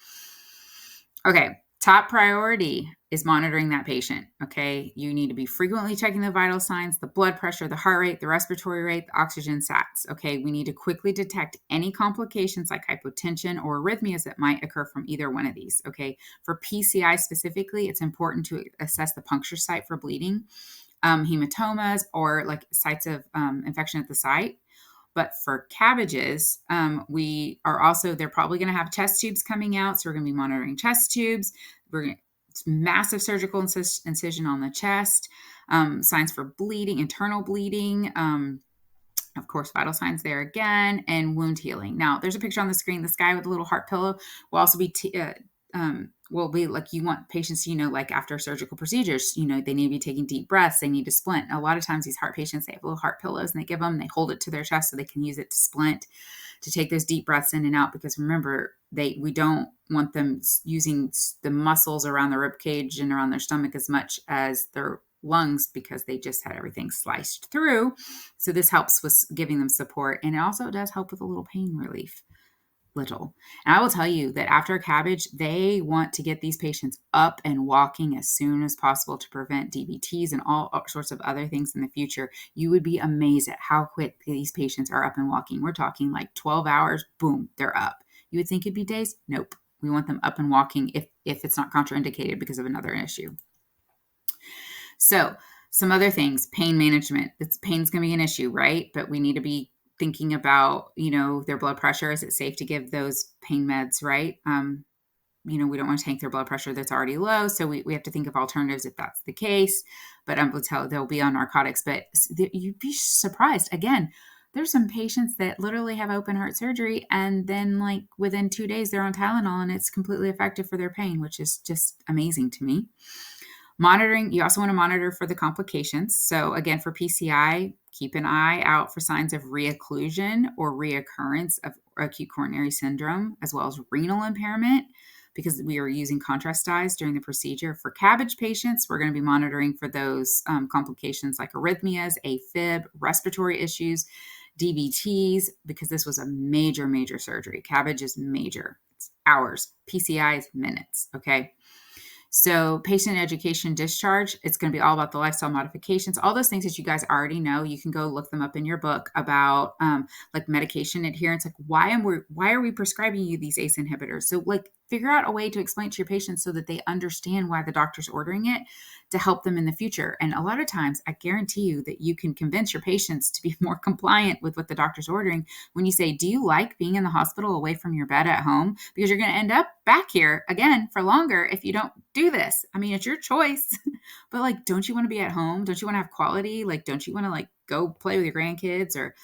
Okay, top priority is monitoring that patient, okay? You need to be frequently checking the vital signs, the blood pressure, the heart rate, the respiratory rate, the oxygen sats, okay? We need to quickly detect any complications like hypotension or arrhythmias that might occur from either one of these, okay? For PCI specifically, it's important to assess the puncture site for bleeding, hematomas, or like sites of infection at the site. But for CABGs, they're probably going to have chest tubes coming out. So we're going to be monitoring chest tubes. It's massive surgical incision on the chest, signs for bleeding, internal bleeding, of course, vital signs there again, and wound healing. Now, there's a picture on the screen. This guy with a little heart pillow will also be like, you want patients, like after surgical procedures, they need to be taking deep breaths. They need to splint. A lot of times these heart patients, they have little heart pillows and they hold it to their chest so they can use it to splint, to take those deep breaths in and out. Because remember, we don't want them using the muscles around the rib cage and around their stomach as much as their lungs, because they just had everything sliced through. So this helps with giving them support. And it also does help with a little pain relief. And I will tell you that after a CABG, they want to get these patients up and walking as soon as possible to prevent DVTs and all sorts of other things in the future. You would be amazed at how quick these patients are up and walking. We're talking like 12 hours, boom, they're up. You would think it'd be days. Nope. We want them up and walking if it's not contraindicated because of another issue. So some other things, pain management. Pain's going to be an issue, right? But we need to be thinking about, their blood pressure. Is it safe to give those pain meds, right? We don't want to tank their blood pressure that's already low. So we have to think of alternatives if that's the case. But I'm going to tell they'll be on narcotics. But you'd be surprised. Again, there's some patients that literally have open heart surgery, and then like within 2 days they're on Tylenol and it's completely effective for their pain, which is just amazing to me. Monitoring, you also want to monitor for the complications. So again, for PCI, keep an eye out for signs of reocclusion or reoccurrence of acute coronary syndrome, as well as renal impairment, because we are using contrast dyes during the procedure. For CABG patients, we're going to be monitoring for those complications like arrhythmias, AFib, respiratory issues, DVTs, because this was a major, major surgery. CABG is major. It's hours. PCI is minutes, okay? So patient education discharge, it's going to be all about the lifestyle modifications, all those things that you guys already know. You can go look them up in your book about like medication adherence. Like why are we prescribing you these ACE inhibitors? So like figure out a way to explain to your patients so that they understand why the doctor's ordering it to help them in the future. And a lot of times I guarantee you that you can convince your patients to be more compliant with what the doctor's ordering when you say, do you like being in the hospital away from your bed at home? Because you're going to end up back here again for longer if you don't do this. I mean, it's your choice, but like, don't you want to be at home? Don't you want to have quality? Like, don't you want to like go play with your grandkids or,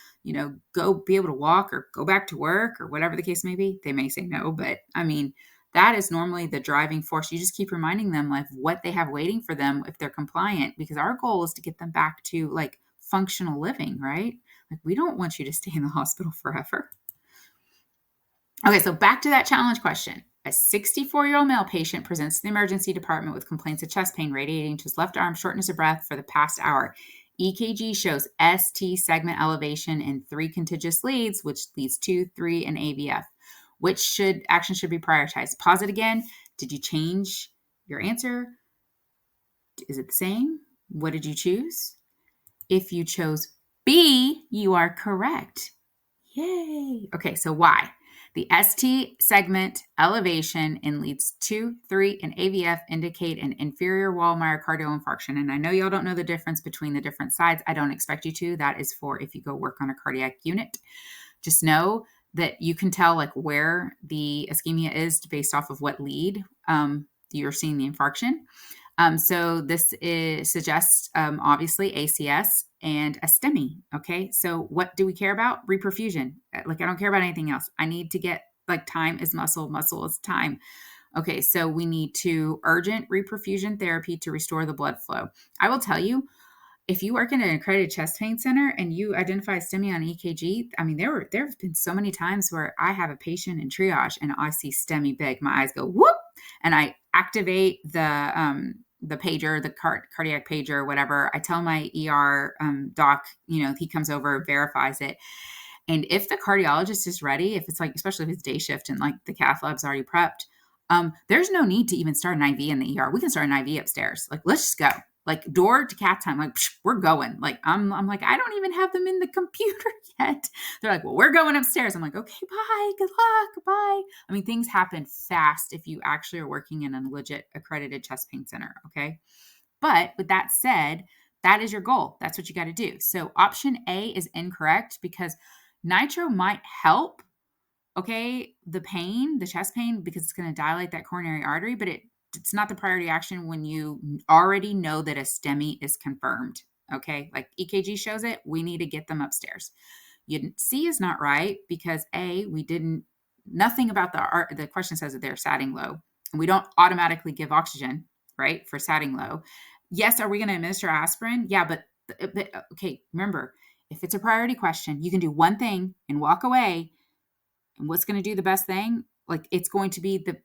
go be able to walk or go back to work or whatever the case may be? They may say no, but I mean, that is normally the driving force. You just keep reminding them like what they have waiting for them if they're compliant, because our goal is to get them back to like functional living, right? Like we don't want you to stay in the hospital forever. Okay, so back to that challenge question. A 64-year-old male patient presents to the emergency department with complaints of chest pain radiating to his left arm, shortness of breath for the past hour. EKG shows ST segment elevation in 3 contiguous leads, which leads 2, 3, and AVF. Which action should be prioritized? Pause it again. Did you change your answer? Is it the same? What did you choose? If you chose B, you are correct. Yay. Okay, so why? The ST segment elevation in leads 2, 3, and AVF indicate an inferior wall myocardial infarction. And I know y'all don't know the difference between the different sides. I don't expect you to. That is for if you go work on a cardiac unit. Just know that you can tell like where the ischemia is based off of what lead you're seeing the infarction. So this suggests obviously ACS and a STEMI. Okay, so what do we care about? Reperfusion. Like I don't care about anything else. I need to get like time is muscle, muscle is time. Okay, so we need to urgent reperfusion therapy to restore the blood flow. I will tell you, if you work in an accredited chest pain center and you identify STEMI on EKG, I mean, there have been so many times where I have a patient in triage and I see STEMI big, my eyes go whoop, and I activate the pager, the cardiac pager, or whatever. I tell my ER doc, he comes over, verifies it. And if the cardiologist is ready, if it's like, especially if it's day shift and like the cath lab's already prepped, there's no need to even start an IV in the ER. We can start an IV upstairs. Like, let's just go. Like door to cath time, like we're going. Like I'm like, I don't even have them in the computer yet. They're like, well, we're going upstairs. I'm like, okay, bye, good luck, bye. I mean, things happen fast if you actually are working in a legit accredited chest pain center, okay? But with that said, that is your goal. That's what you got to do. So option A is incorrect because nitro might help, okay, the pain, the chest pain, because it's going to dilate that coronary artery, but it's not the priority action when you already know that a STEMI is confirmed, okay? Like EKG shows it, we need to get them upstairs. C is not right because nothing about the question says that they're satting low. And we don't automatically give oxygen, right, for satting low. Yes, are we going to administer aspirin? Yeah, but okay, remember, if it's a priority question, you can do one thing and walk away. And what's going to do the best thing? Like it's going to be the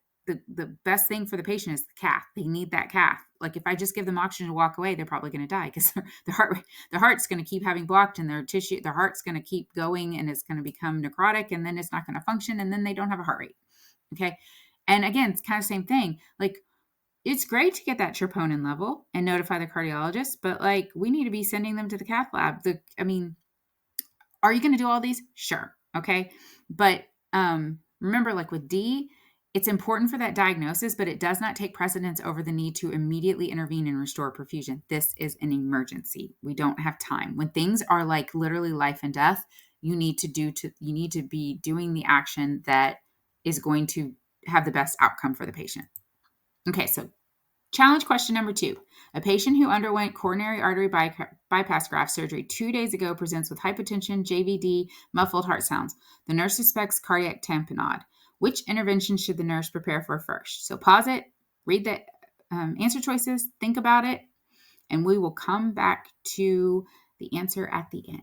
best thing for the patient is the cath. They need that cath. Like if I just give them oxygen to walk away, they're probably going to die because their heart's going to keep having blocked and their heart's going to keep going and it's going to become necrotic and then it's not going to function and then they don't have a heart rate. Okay. And again, it's kind of the same thing. Like it's great to get that troponin level and notify the cardiologist, but like we need to be sending them to the cath lab. Are you going to do all these? Sure. Okay. But remember, like with D, it's important for that diagnosis, but it does not take precedence over the need to immediately intervene and restore perfusion. This is an emergency. We don't have time. When things are like literally life and death, you need to be doing the action that is going to have the best outcome for the patient. Okay, so challenge question number 2. A patient who underwent coronary artery bypass graft surgery 2 days ago presents with hypotension, JVD, muffled heart sounds. The nurse suspects cardiac tamponade. Which intervention should the nurse prepare for first? So pause it, read answer choices, think about it, and we will come back to the answer at the end.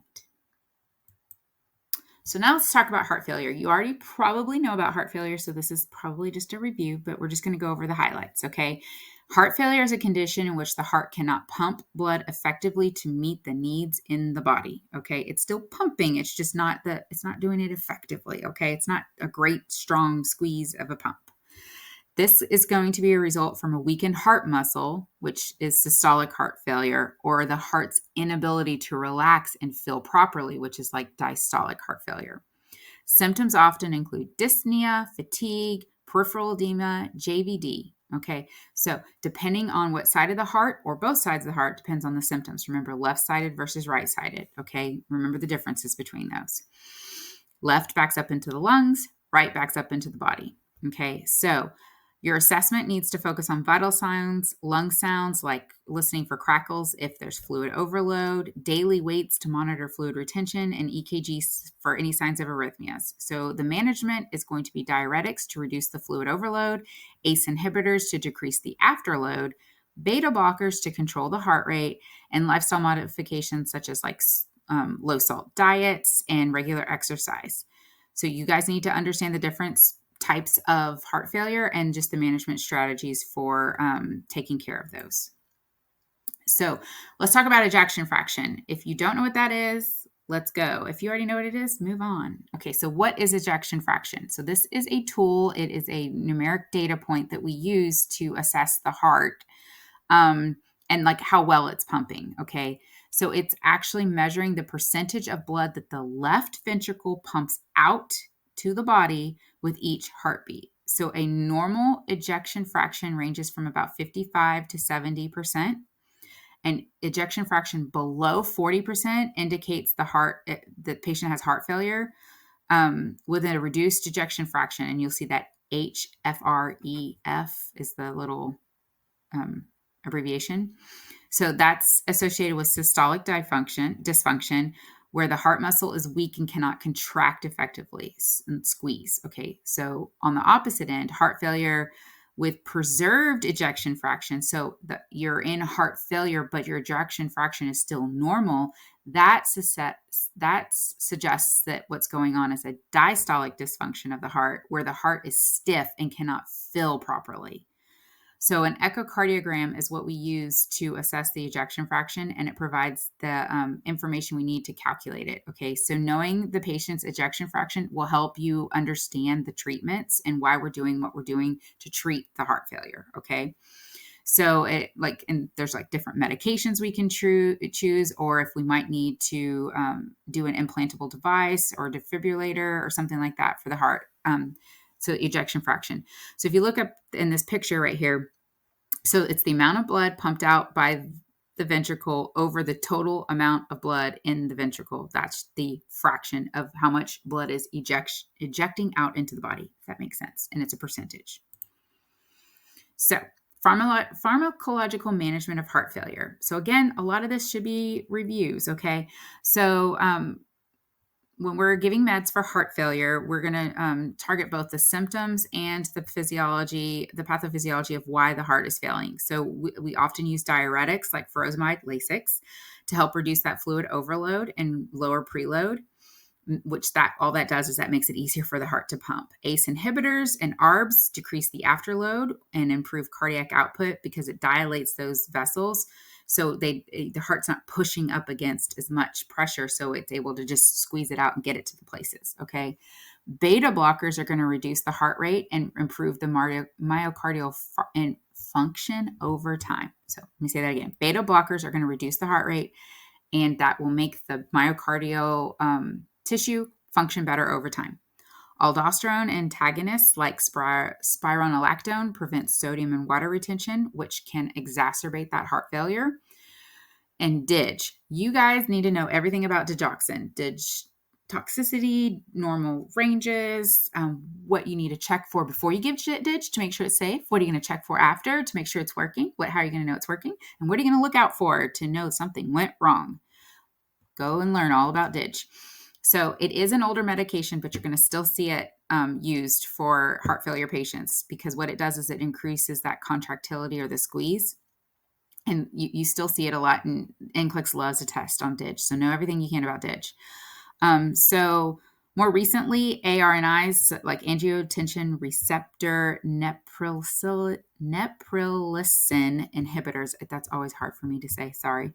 So now let's talk about heart failure. You already probably know about heart failure, so this is probably just a review, but we're just going to go over the highlights, okay? Heart failure is a condition in which the heart cannot pump blood effectively to meet the needs in the body, okay? It's still pumping, it's just not doing it effectively, okay? It's not a great strong squeeze of a pump. This is going to be a result from a weakened heart muscle, which is systolic heart failure, or the heart's inability to relax and fill properly, which is like diastolic heart failure. Symptoms often include dyspnea, fatigue, peripheral edema, JVD. Okay, so depending on what side of the heart or both sides of the heart depends on the symptoms. Remember, left-sided versus right-sided. Okay, remember the differences between those. Left backs up into the lungs, right backs up into the body. Okay, so your assessment needs to focus on vital signs, lung sounds like listening for crackles if there's fluid overload, daily weights to monitor fluid retention, and EKGs for any signs of arrhythmias. So the management is going to be diuretics to reduce the fluid overload, ACE inhibitors to decrease the afterload, beta blockers to control the heart rate, and lifestyle modifications such as like low salt diets and regular exercise. So you guys need to understand the difference types of heart failure and just the management strategies for taking care of those. So let's talk about ejection fraction. If you don't know what that is, let's go. If you already know what it is, move on. Okay, so what is ejection fraction? So this is a tool. It is a numeric data point that we use to assess the heart and like how well it's pumping, okay? So it's actually measuring the percentage of blood that the left ventricle pumps out to the body with each heartbeat. So a normal ejection fraction ranges from about 55 to 70%. And ejection fraction below 40% indicates the patient has heart failure with a reduced ejection fraction. And you'll see that HFrEF is the little abbreviation. So that's associated with systolic dysfunction, where the heart muscle is weak and cannot contract effectively and squeeze. Okay, so on the opposite end, heart failure with preserved ejection fraction, so you're in heart failure, but your ejection fraction is still normal, that suggests that what's going on is a diastolic dysfunction of the heart, where the heart is stiff and cannot fill properly. So an echocardiogram is what we use to assess the ejection fraction, and it provides the information we need to calculate it. Okay, so knowing the patient's ejection fraction will help you understand the treatments and why we're doing what we're doing to treat the heart failure. Okay, so and there's like different medications we can choose, or if we might need to do an implantable device or defibrillator or something like that for the heart. So ejection fraction. So if you look up in this picture right here, so it's the amount of blood pumped out by the ventricle over the total amount of blood in the ventricle. That's the fraction of how much blood is ejecting out into the body, if that makes sense. And it's a percentage. So pharmacological management of heart failure. So again, a lot of this should be reviews, okay? So when we're giving meds for heart failure, we're going to target both the symptoms and the physiology, the pathophysiology of why the heart is failing. So we often use diuretics like furosemide, Lasix, to help reduce that fluid overload and lower preload, which all that does is that makes it easier for the heart to pump. ACE inhibitors and ARBs decrease the afterload and improve cardiac output because it dilates those vessels. So the heart's not pushing up against as much pressure, so it's able to just squeeze it out and get it to the places, okay? Beta blockers are going to reduce the heart rate and improve the myocardial function over time. So let me say that again. Beta blockers are going to reduce the heart rate, and that will make the myocardial tissue function better over time. Aldosterone antagonists like spironolactone prevent sodium and water retention, which can exacerbate that heart failure. And DIG. You guys need to know everything about digoxin. DIG toxicity, normal ranges, what you need to check for before you give DIG to make sure it's safe. What are you going to check for after to make sure it's working? How are you going to know it's working? And what are you going to look out for to know something went wrong? Go and learn all about DIG. So it is an older medication, but you're going to still see it used for heart failure patients, because what it does is it increases that contractility or the squeeze. And you still see it a lot. And NCLEX loves a test on DIG. So know everything you can about DIG. So more recently, ARNIs like angiotensin receptor neprilysin inhibitors. That's always hard for me to say. Sorry.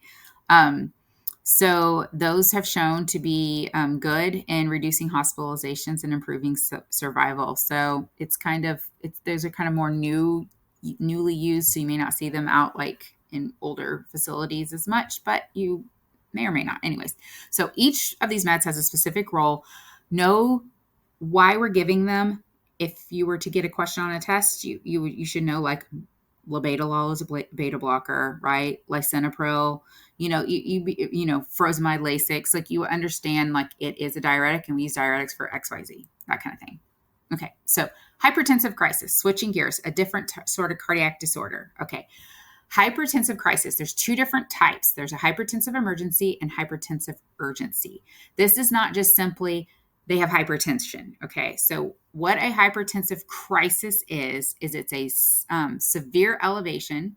So those have shown to be good in reducing hospitalizations and improving survival. So those are kind of more newly used. So you may not see them out like in older facilities as much, but you may or may not. Anyways, so each of these meds has a specific role. Know why we're giving them. If you were to get a question on a test, you should know, like, labetalol is a beta blocker, right? Lisinopril, furosemide, Lasix, like you understand, like it is a diuretic and we use diuretics for XYZ, that kind of thing. Okay, so hypertensive crisis, switching gears, a different sort of cardiac disorder. Okay, hypertensive crisis, there's two different types. There's a hypertensive emergency and hypertensive urgency. This is not just simply they have hypertension. Okay, so what a hypertensive crisis is it's a severe elevation,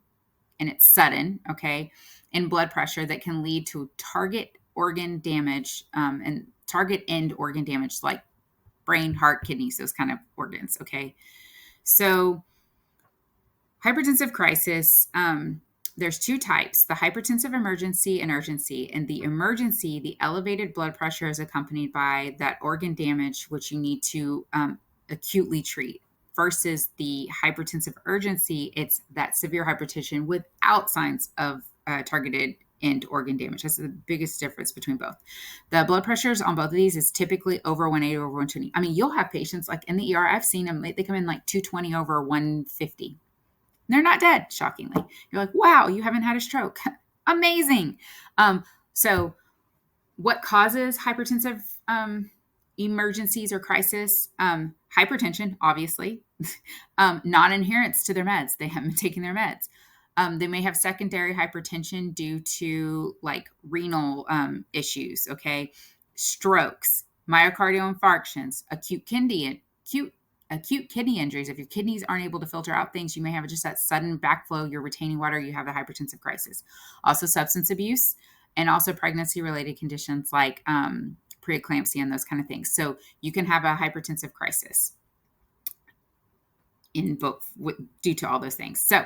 and it's sudden, okay, in blood pressure that can lead to target organ damage and target end organ damage, like brain, heart, kidneys, those kind of organs, okay? So hypertensive crisis, there's two types, the hypertensive emergency and urgency. And the emergency, the elevated blood pressure is accompanied by that organ damage, which you need to acutely treat, versus the hypertensive urgency. It's that severe hypertension without signs of targeted end organ damage. That's the biggest difference between both. The blood pressures on both of these is typically over 180 over 120. I mean, you'll have patients like in the ER, I've seen them, they come in like 220 over 150. They're not dead, shockingly. You're like, wow, you haven't had a stroke. Amazing. So what causes hypertensive emergencies or crisis? Hypertension, obviously. Non-adherence to their meds. They haven't been taking their meds. They may have secondary hypertension due to like renal issues, okay? Strokes, myocardial infarctions, acute kidney injuries. If your kidneys aren't able to filter out things, you may have just that sudden backflow. You're retaining water. You have a hypertensive crisis. Also substance abuse, and also pregnancy-related conditions like preeclampsia and those kind of things. So you can have a hypertensive crisis in both due to all those things. So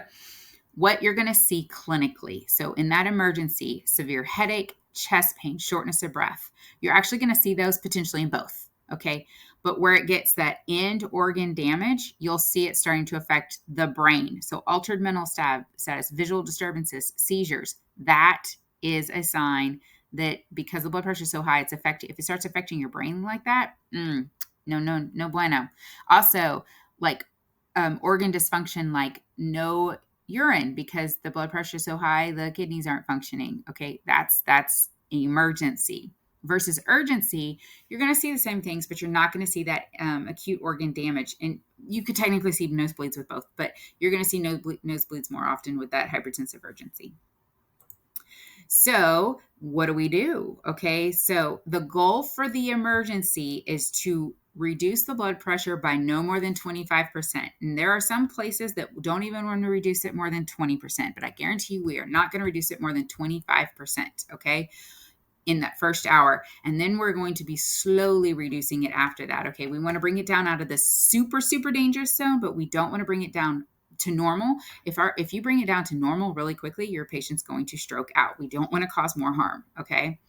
what you're going to see clinically. So in that emergency, severe headache, chest pain, shortness of breath, you're actually going to see those potentially in both. Okay. But where it gets that end organ damage, you'll see it starting to affect the brain. So altered mental status, visual disturbances, seizures, that is a sign that because the blood pressure is so high, it's affecting, if it starts affecting your brain like that, no bueno. Also, like organ dysfunction, like no urine because the blood pressure is so high, the kidneys aren't functioning. Okay, that's emergency. Versus urgency, you're going to see the same things, but you're not going to see that acute organ damage. And you could technically see nosebleeds with both, but you're going to see nosebleeds more often with that hypertensive urgency. So what do we do? Okay, so the goal for the emergency is to reduce the blood pressure by no more than 25%. And there are some places that don't even want to reduce it more than 20%, but I guarantee you we are not going to reduce it more than 25%, okay, in that first hour. And then we're going to be slowly reducing it after that, okay? We want to bring it down out of the super, super dangerous zone, but we don't want to bring it down to normal. If you bring it down to normal really quickly, your patient's going to stroke out. We don't want to cause more harm, okay?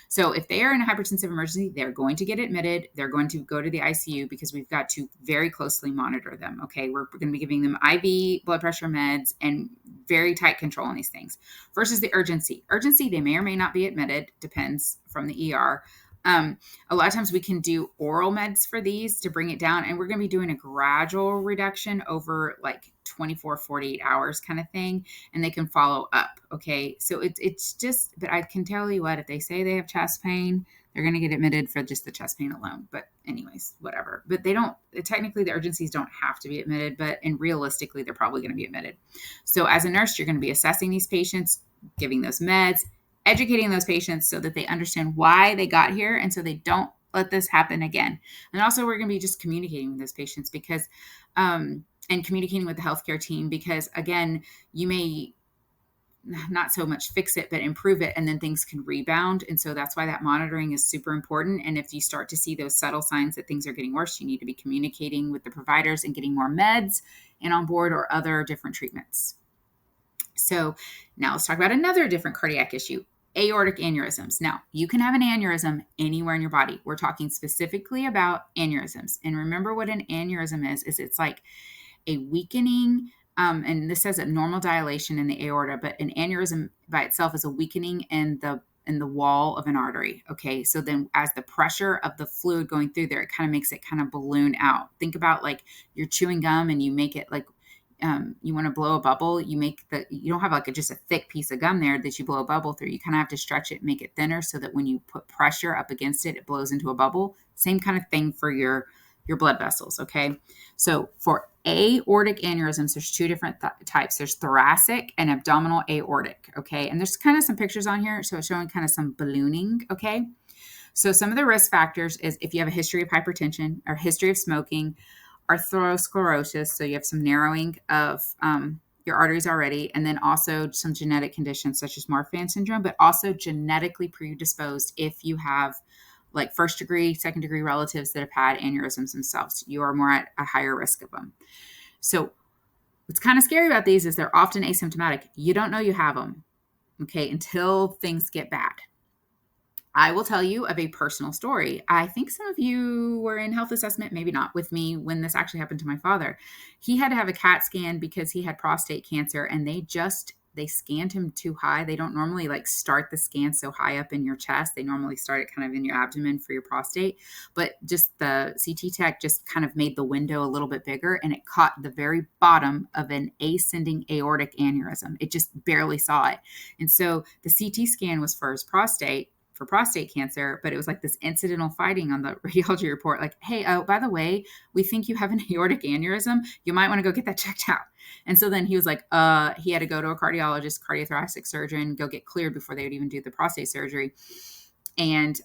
So if they are in a hypertensive emergency, they're going to get admitted. They're going to go to the ICU because we've got to very closely monitor them, okay? We're going to be giving them IV blood pressure meds and very tight control on these things. Versus the urgency. Urgency, they may or may not be admitted, depends from the ER. A lot of times we can do oral meds for these to bring it down, and we're going to be doing a gradual reduction over like 24, 48 hours kind of thing, and they can follow up. Okay. So it's just, but I can tell you what, if they say they have chest pain, they're going to get admitted for just the chest pain alone. But anyways, whatever. But they don't, technically the urgencies don't have to be admitted, and realistically, they're probably going to be admitted. So as a nurse, you're going to be assessing these patients, giving those meds, educating those patients so that they understand why they got here. And so they don't let this happen again. And also we're going to be just communicating with those patients because, and communicating with the healthcare team, because again, you may not so much fix it, but improve it, and then things can rebound. And so that's why that monitoring is super important. And if you start to see those subtle signs that things are getting worse, you need to be communicating with the providers and getting more meds and on board or other different treatments. So now let's talk about another different cardiac issue, aortic aneurysms. Now, you can have an aneurysm anywhere in your body. We're talking specifically about aneurysms. And remember what an aneurysm is it's like a weakening, and this says a normal dilation in the aorta, but an aneurysm by itself is a weakening in the wall of an artery. Okay, so then as the pressure of the fluid going through there, it kind of makes it kind of balloon out. Think about like you're chewing gum and you make it like, you want to blow a bubble, you don't have like just a thick piece of gum there that you blow a bubble through. You kind of have to stretch it, make it thinner so that when you put pressure up against it, it blows into a bubble. Same kind of thing for your blood vessels. Okay. So for aortic aneurysms, there's two different types. There's thoracic and abdominal aortic. Okay. And there's kind of some pictures on here. So it's showing kind of some ballooning. Okay. So some of the risk factors is if you have a history of hypertension or history of smoking, atherosclerosis, so you have some narrowing of your arteries already, and then also some genetic conditions such as Marfan syndrome, but also genetically predisposed if you have like first degree, second degree relatives that have had aneurysms themselves. You are more at a higher risk of them. So what's kind of scary about these is they're often asymptomatic. You don't know you have them, okay, until things get bad. I will tell you of a personal story. I think some of you were in health assessment, maybe not with me, when this actually happened to my father. He had to have a CAT scan because he had prostate cancer, and they scanned him too high. They don't normally like start the scan so high up in your chest. They normally start it kind of in your abdomen for your prostate, but just the CT tech just kind of made the window a little bit bigger, and it caught the very bottom of an ascending aortic aneurysm. It just barely saw it. And so the CT scan was for his prostate, for prostate cancer, but it was like this incidental finding on the radiology report, like, hey, oh, by the way, we think you have an aortic aneurysm. You might want to go get that checked out. And so then he was like, he had to go to a cardiologist, cardiothoracic surgeon, go get cleared before they would even do the prostate surgery. And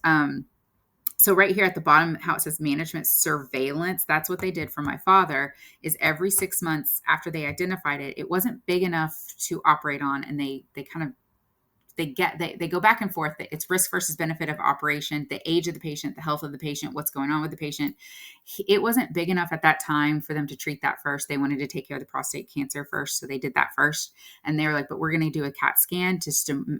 so right here at the bottom, how it says management surveillance, that's what they did for my father, is every 6 months after they identified it, it wasn't big enough to operate on. And they kind of, they go back and forth. It's risk versus benefit of operation, the age of the patient, the health of the patient, what's going on with the patient. It wasn't big enough at that time for them to treat that first. They wanted to take care of the prostate cancer first. So they did that first. And they were like, but we're going to do a CAT scan just to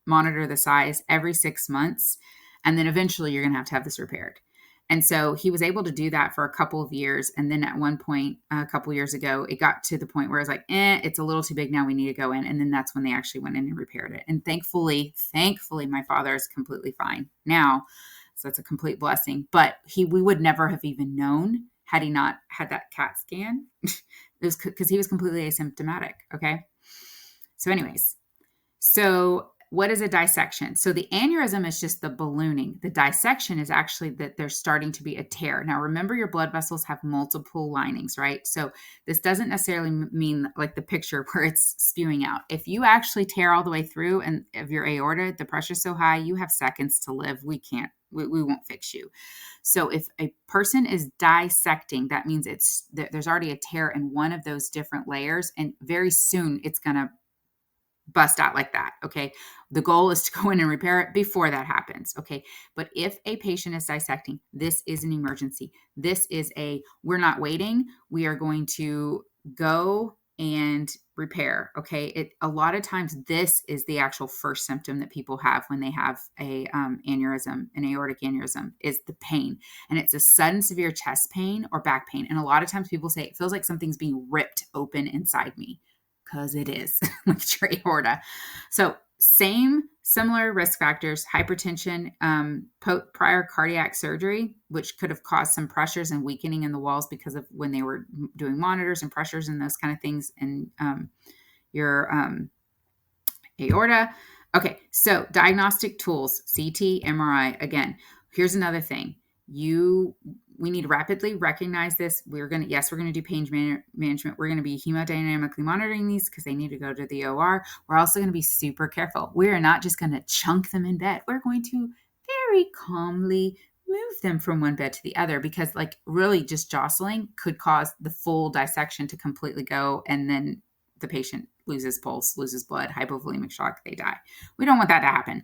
monitor the size every 6 months. And then eventually you're going to have this repaired. And so he was able to do that for a couple of years. And then at one point, a couple of years ago, it got to the point where it was like, it's a little too big now. We need to go in. And then that's when they actually went in and repaired it. And thankfully, my father is completely fine now. So it's a complete blessing. But we would never have even known had he not had that CAT scan. It was because he was completely asymptomatic. Okay. So anyways, what is a dissection? So the aneurysm is just the ballooning. The dissection is actually that there's starting to be a tear. Now, remember, your blood vessels have multiple linings, right? So this doesn't necessarily mean like the picture where it's spewing out. If you actually tear all the way through and of your aorta, the pressure's so high, you have seconds to live. We won't fix you. So if a person is dissecting, that means there's already a tear in one of those different layers, and very soon it's going to bust out like that. Okay. The goal is to go in and repair it before that happens. Okay. But if a patient is dissecting, this is an emergency. We're not waiting. We are going to go and repair. Okay. A lot of times this is the actual first symptom that people have when they have an aortic aneurysm, is the pain. And it's a sudden severe chest pain or back pain. And a lot of times people say it feels like something's being ripped open inside me. Because it is with your aorta. So similar risk factors, hypertension, prior cardiac surgery, which could have caused some pressures and weakening in the walls because of when they were doing monitors and pressures and those kind of things in your aorta. Okay, so diagnostic tools, CT, MRI. Again, here's another thing. We need to rapidly recognize this. We're going to do pain management. We're going to be hemodynamically monitoring these because they need to go to the OR. We're also going to be super careful. We are not just going to chunk them in bed. We're going to very calmly move them from one bed to the other, because like really just jostling could cause the full dissection to completely go, and then the patient loses pulse, loses blood, hypovolemic shock, they die. We don't want that to happen.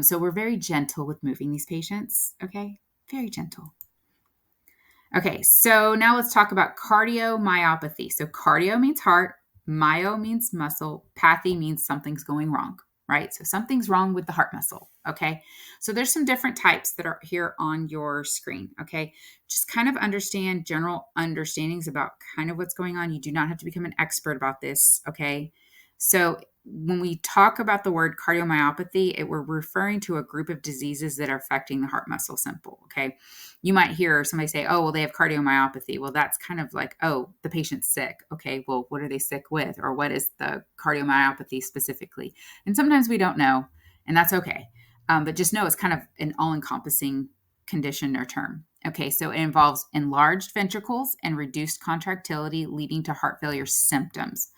So we're very gentle with moving these patients. Okay. Very gentle. Okay. So now let's talk about cardiomyopathy. So cardio means heart, myo means muscle, pathy means something's going wrong, right? So something's wrong with the heart muscle. Okay. So there's some different types that are here on your screen. Okay. Just kind of understand general understandings about kind of what's going on. You do not have to become an expert about this. Okay. So when we talk about the word cardiomyopathy, we're referring to a group of diseases that are affecting the heart muscle. Simple. Okay. You might hear somebody say, oh, well, they have cardiomyopathy. Well, that's kind of like, oh, the patient's sick. Okay. Well, what are they sick with? Or what is the cardiomyopathy specifically? And sometimes we don't know, and that's okay. But just know it's kind of an all-encompassing condition or term. Okay. So it involves enlarged ventricles and reduced contractility, leading to heart failure symptoms.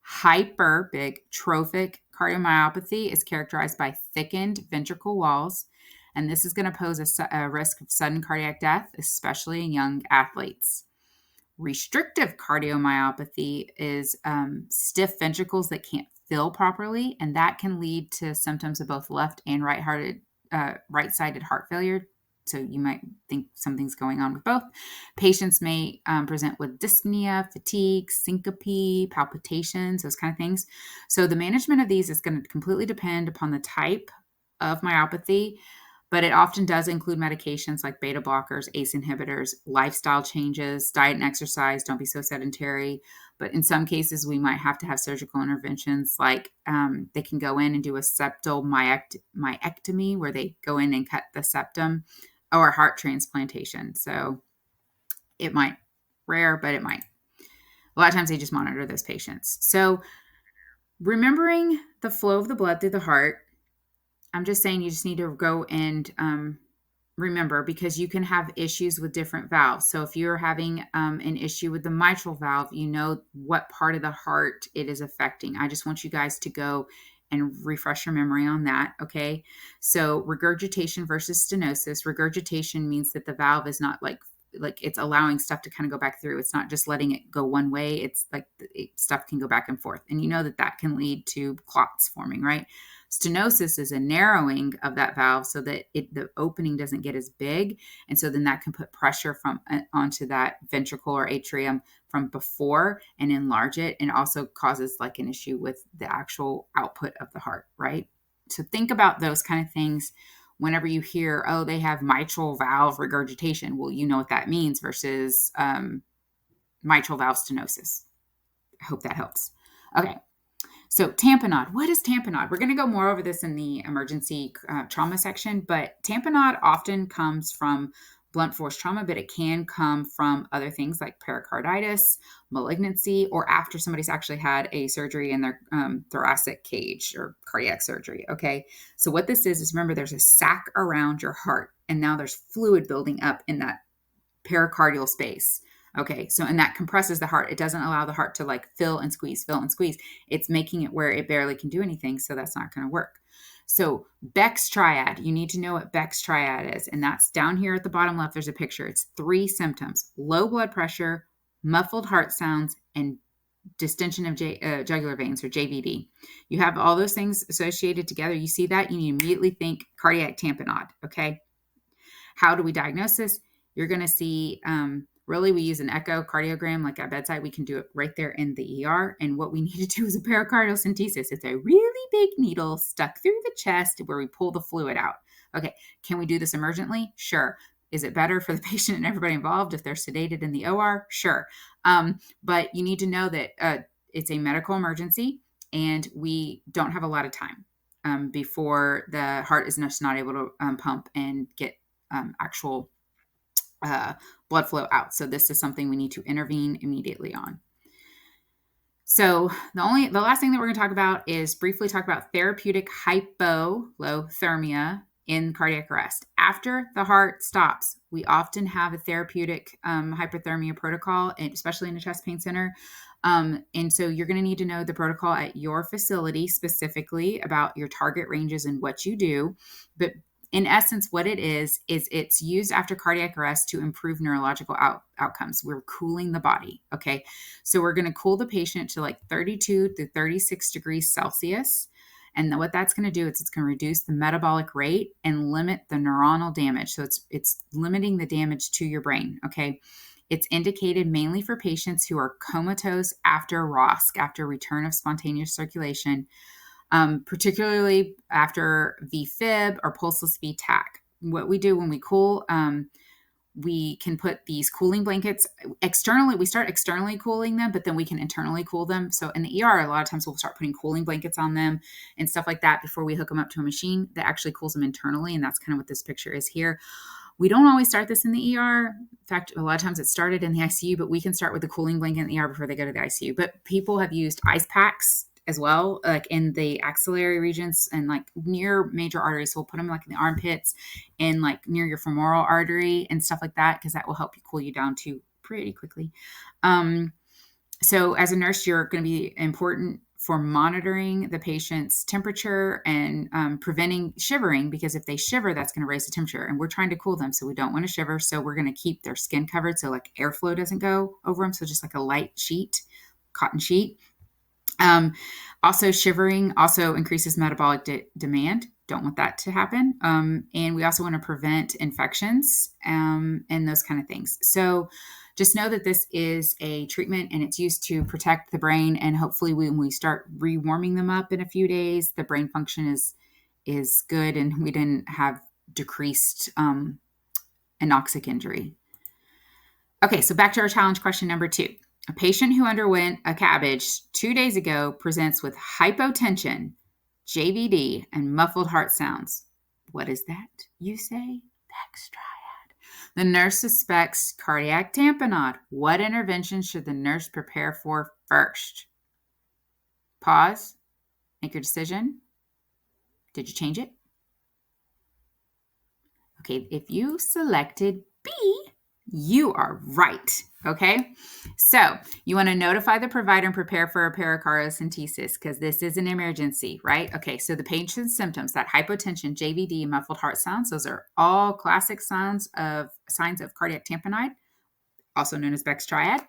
Hyper, big, trophic cardiomyopathy is characterized by thickened ventricle walls, and this is going to pose a risk of sudden cardiac death, especially in young athletes. Restrictive cardiomyopathy is stiff ventricles that can't fill properly, and that can lead to symptoms of both left and right-sided heart failure. So you might think something's going on with both. Patients may present with dyspnea, fatigue, syncope, palpitations, those kind of things. So the management of these is going to completely depend upon the type of myopathy, but it often does include medications like beta blockers, ACE inhibitors, lifestyle changes, diet and exercise. Don't be so sedentary. But in some cases, we might have to have surgical interventions, like they can go in and do a septal myectomy, where they go in and cut the septum, or heart transplantation. So it might, rare, but it might. A lot of times they just monitor those patients. So remembering the flow of the blood through the heart, I'm just saying you just need to go and remember, because you can have issues with different valves. So if you're having an issue with the mitral valve, you know what part of the heart it is affecting. I just want you guys to go and refresh your memory on that. Okay. So regurgitation versus stenosis. Regurgitation means that the valve is not like it's allowing stuff to kind of go back through. It's not just letting it go one way. It's like stuff can go back and forth. And you know that can lead to clots forming, right? Stenosis is a narrowing of that valve so that the opening doesn't get as big. And so then that can put pressure onto that ventricle or atrium from before and enlarge it, and also causes like an issue with the actual output of the heart, right? So think about those kind of things whenever you hear, oh, they have mitral valve regurgitation. Well, you know what that means versus mitral valve stenosis. I hope that helps. Okay. So tamponade, what is tamponade? We're going to go more over this in the emergency trauma section, but tamponade often comes from blunt force trauma, but it can come from other things like pericarditis, malignancy, or after somebody's actually had a surgery in their thoracic cage or cardiac surgery. Okay. So what this is remember, there's a sac around your heart, and now there's fluid building up in that pericardial space. Okay. So, and that compresses the heart. It doesn't allow the heart to like fill and squeeze. It's making it where it barely can do anything. So that's not going to work. So Beck's triad, you need to know what Beck's triad is. And that's down here at the bottom left. There's a picture. It's 3 symptoms: low blood pressure, muffled heart sounds, and distension of jugular veins, or JVD. You have all those things associated together. You see that, you need to immediately think cardiac tamponade. Okay. How do we diagnose this? You're going to see, really, we use an echocardiogram like at bedside. We can do it right there in the ER. And what we need to do is a pericardial centesis. It's a really big needle stuck through the chest where we pull the fluid out. Okay. Can we do this emergently? Sure. Is it better for the patient and everybody involved if they're sedated in the OR? Sure. But you need to know that it's a medical emergency, and we don't have a lot of time before the heart is just not able to pump and get actual blood flow out. So this is something we need to intervene immediately on. So the last thing that we're going to talk about is briefly talk about therapeutic hypothermia in cardiac arrest. After the heart stops, we often have a therapeutic hypothermia protocol, and especially in a chest pain center. And so you're going to need to know the protocol at your facility specifically about your target ranges and what you do. But in essence, what it is it's used after cardiac arrest to improve neurological outcomes. We're cooling the body. Okay. So we're going to cool the patient to like 32 to 36 degrees Celsius. And what that's going to do is it's going to reduce the metabolic rate and limit the neuronal damage. So it's limiting the damage to your brain. Okay. It's indicated mainly for patients who are comatose after ROSC, after return of spontaneous circulation, particularly after VFib or pulseless VTAC. What we do when we cool, we can put these cooling blankets externally. We start externally cooling them, but then we can internally cool them. So in the ER, a lot of times we'll start putting cooling blankets on them and stuff like that before we hook them up to a machine that actually cools them internally. And that's kind of what this picture is here. We don't always start this in the ER. In fact, a lot of times it started in the ICU, but we can start with the cooling blanket in the ER before they go to the ICU. But people have used ice packs as well, like in the axillary regions and like near major arteries. So we'll put them like in the armpits and like near your femoral artery and stuff like that, because that will help you cool you down too pretty quickly. So as a nurse, you're going to be important for monitoring the patient's temperature and preventing shivering, because if they shiver, that's going to raise the temperature, and we're trying to cool them. So we don't want to shiver. So we're going to keep their skin covered, so like airflow doesn't go over them. So just like a light sheet, cotton sheet. Also, shivering also increases metabolic demand. Don't want that to happen. And we also want to prevent infections and those kind of things. So just know that this is a treatment and it's used to protect the brain. And hopefully when we start rewarming them up in a few days, the brain function is good and we didn't have decreased anoxic injury. Okay, so back to our challenge question number 2. A patient who underwent a CABG 2 days ago presents with hypotension, JVD, and muffled heart sounds. What is that, you say? Beck's triad. The nurse suspects cardiac tamponade. What intervention should the nurse prepare for first? Pause. Make your decision. Did you change it? Okay, if you selected B, you are right. Okay, so you want to notify the provider and prepare for a pericardiocentesis because this is an emergency, right? Okay, so the patient's symptoms, that hypotension, JVD, muffled heart sounds, those are all classic signs of cardiac tamponade, also known as Beck's triad,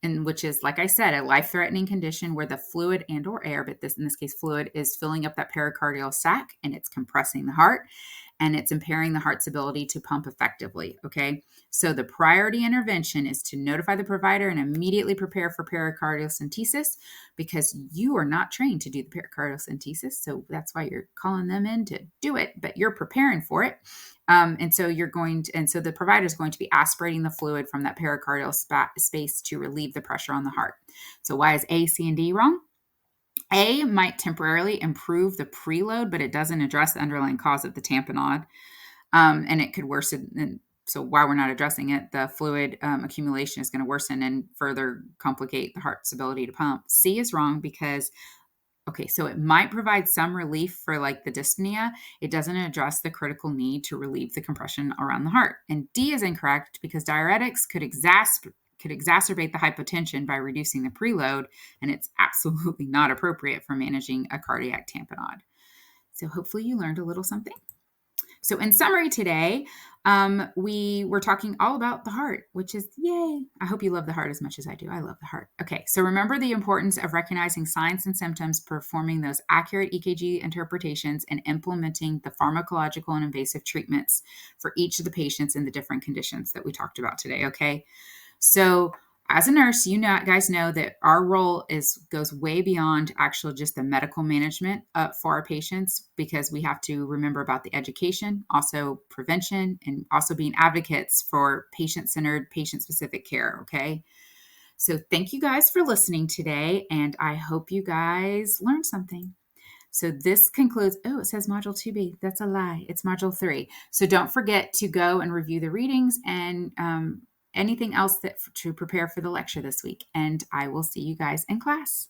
and which is, like I said, a life-threatening condition where the fluid and or air, but in this case fluid, is filling up that pericardial sac and it's compressing the heart and it's impairing the heart's ability to pump effectively, okay? So the priority intervention is to notify the provider and immediately prepare for pericardiocentesis because you are not trained to do the pericardiocentesis, so that's why you're calling them in to do it, but you're preparing for it. And so the provider is going to be aspirating the fluid from that pericardial space to relieve the pressure on the heart. So why is A, C, and D wrong? A might temporarily improve the preload, but it doesn't address the underlying cause of the tamponade, and it could worsen. And so while we're not addressing it, the fluid accumulation is going to worsen and further complicate the heart's ability to pump. C is wrong because okay, so it might provide some relief for like the dyspnea. It doesn't address the critical need to relieve the compression around the heart. And D is incorrect because diuretics could exacerbate the hypotension by reducing the preload, and it's absolutely not appropriate for managing a cardiac tamponade. So hopefully you learned a little something. So in summary today, we were talking all about the heart, which is yay. I hope you love the heart as much as I do. I love the heart. Okay, so remember the importance of recognizing signs and symptoms, performing those accurate EKG interpretations, and implementing the pharmacological and invasive treatments for each of the patients in the different conditions that we talked about today, okay? So as a nurse, guys know that our role goes way beyond actual just the medical management for our patients, because we have to remember about the education, also prevention, and also being advocates for patient-centered, patient-specific care, okay? So thank you guys for listening today, and I hope you guys learned something. So this concludes, it says Module 2B. That's a lie. It's Module 3. So don't forget to go and review the readings and anything else to prepare for the lecture this week. And I will see you guys in class.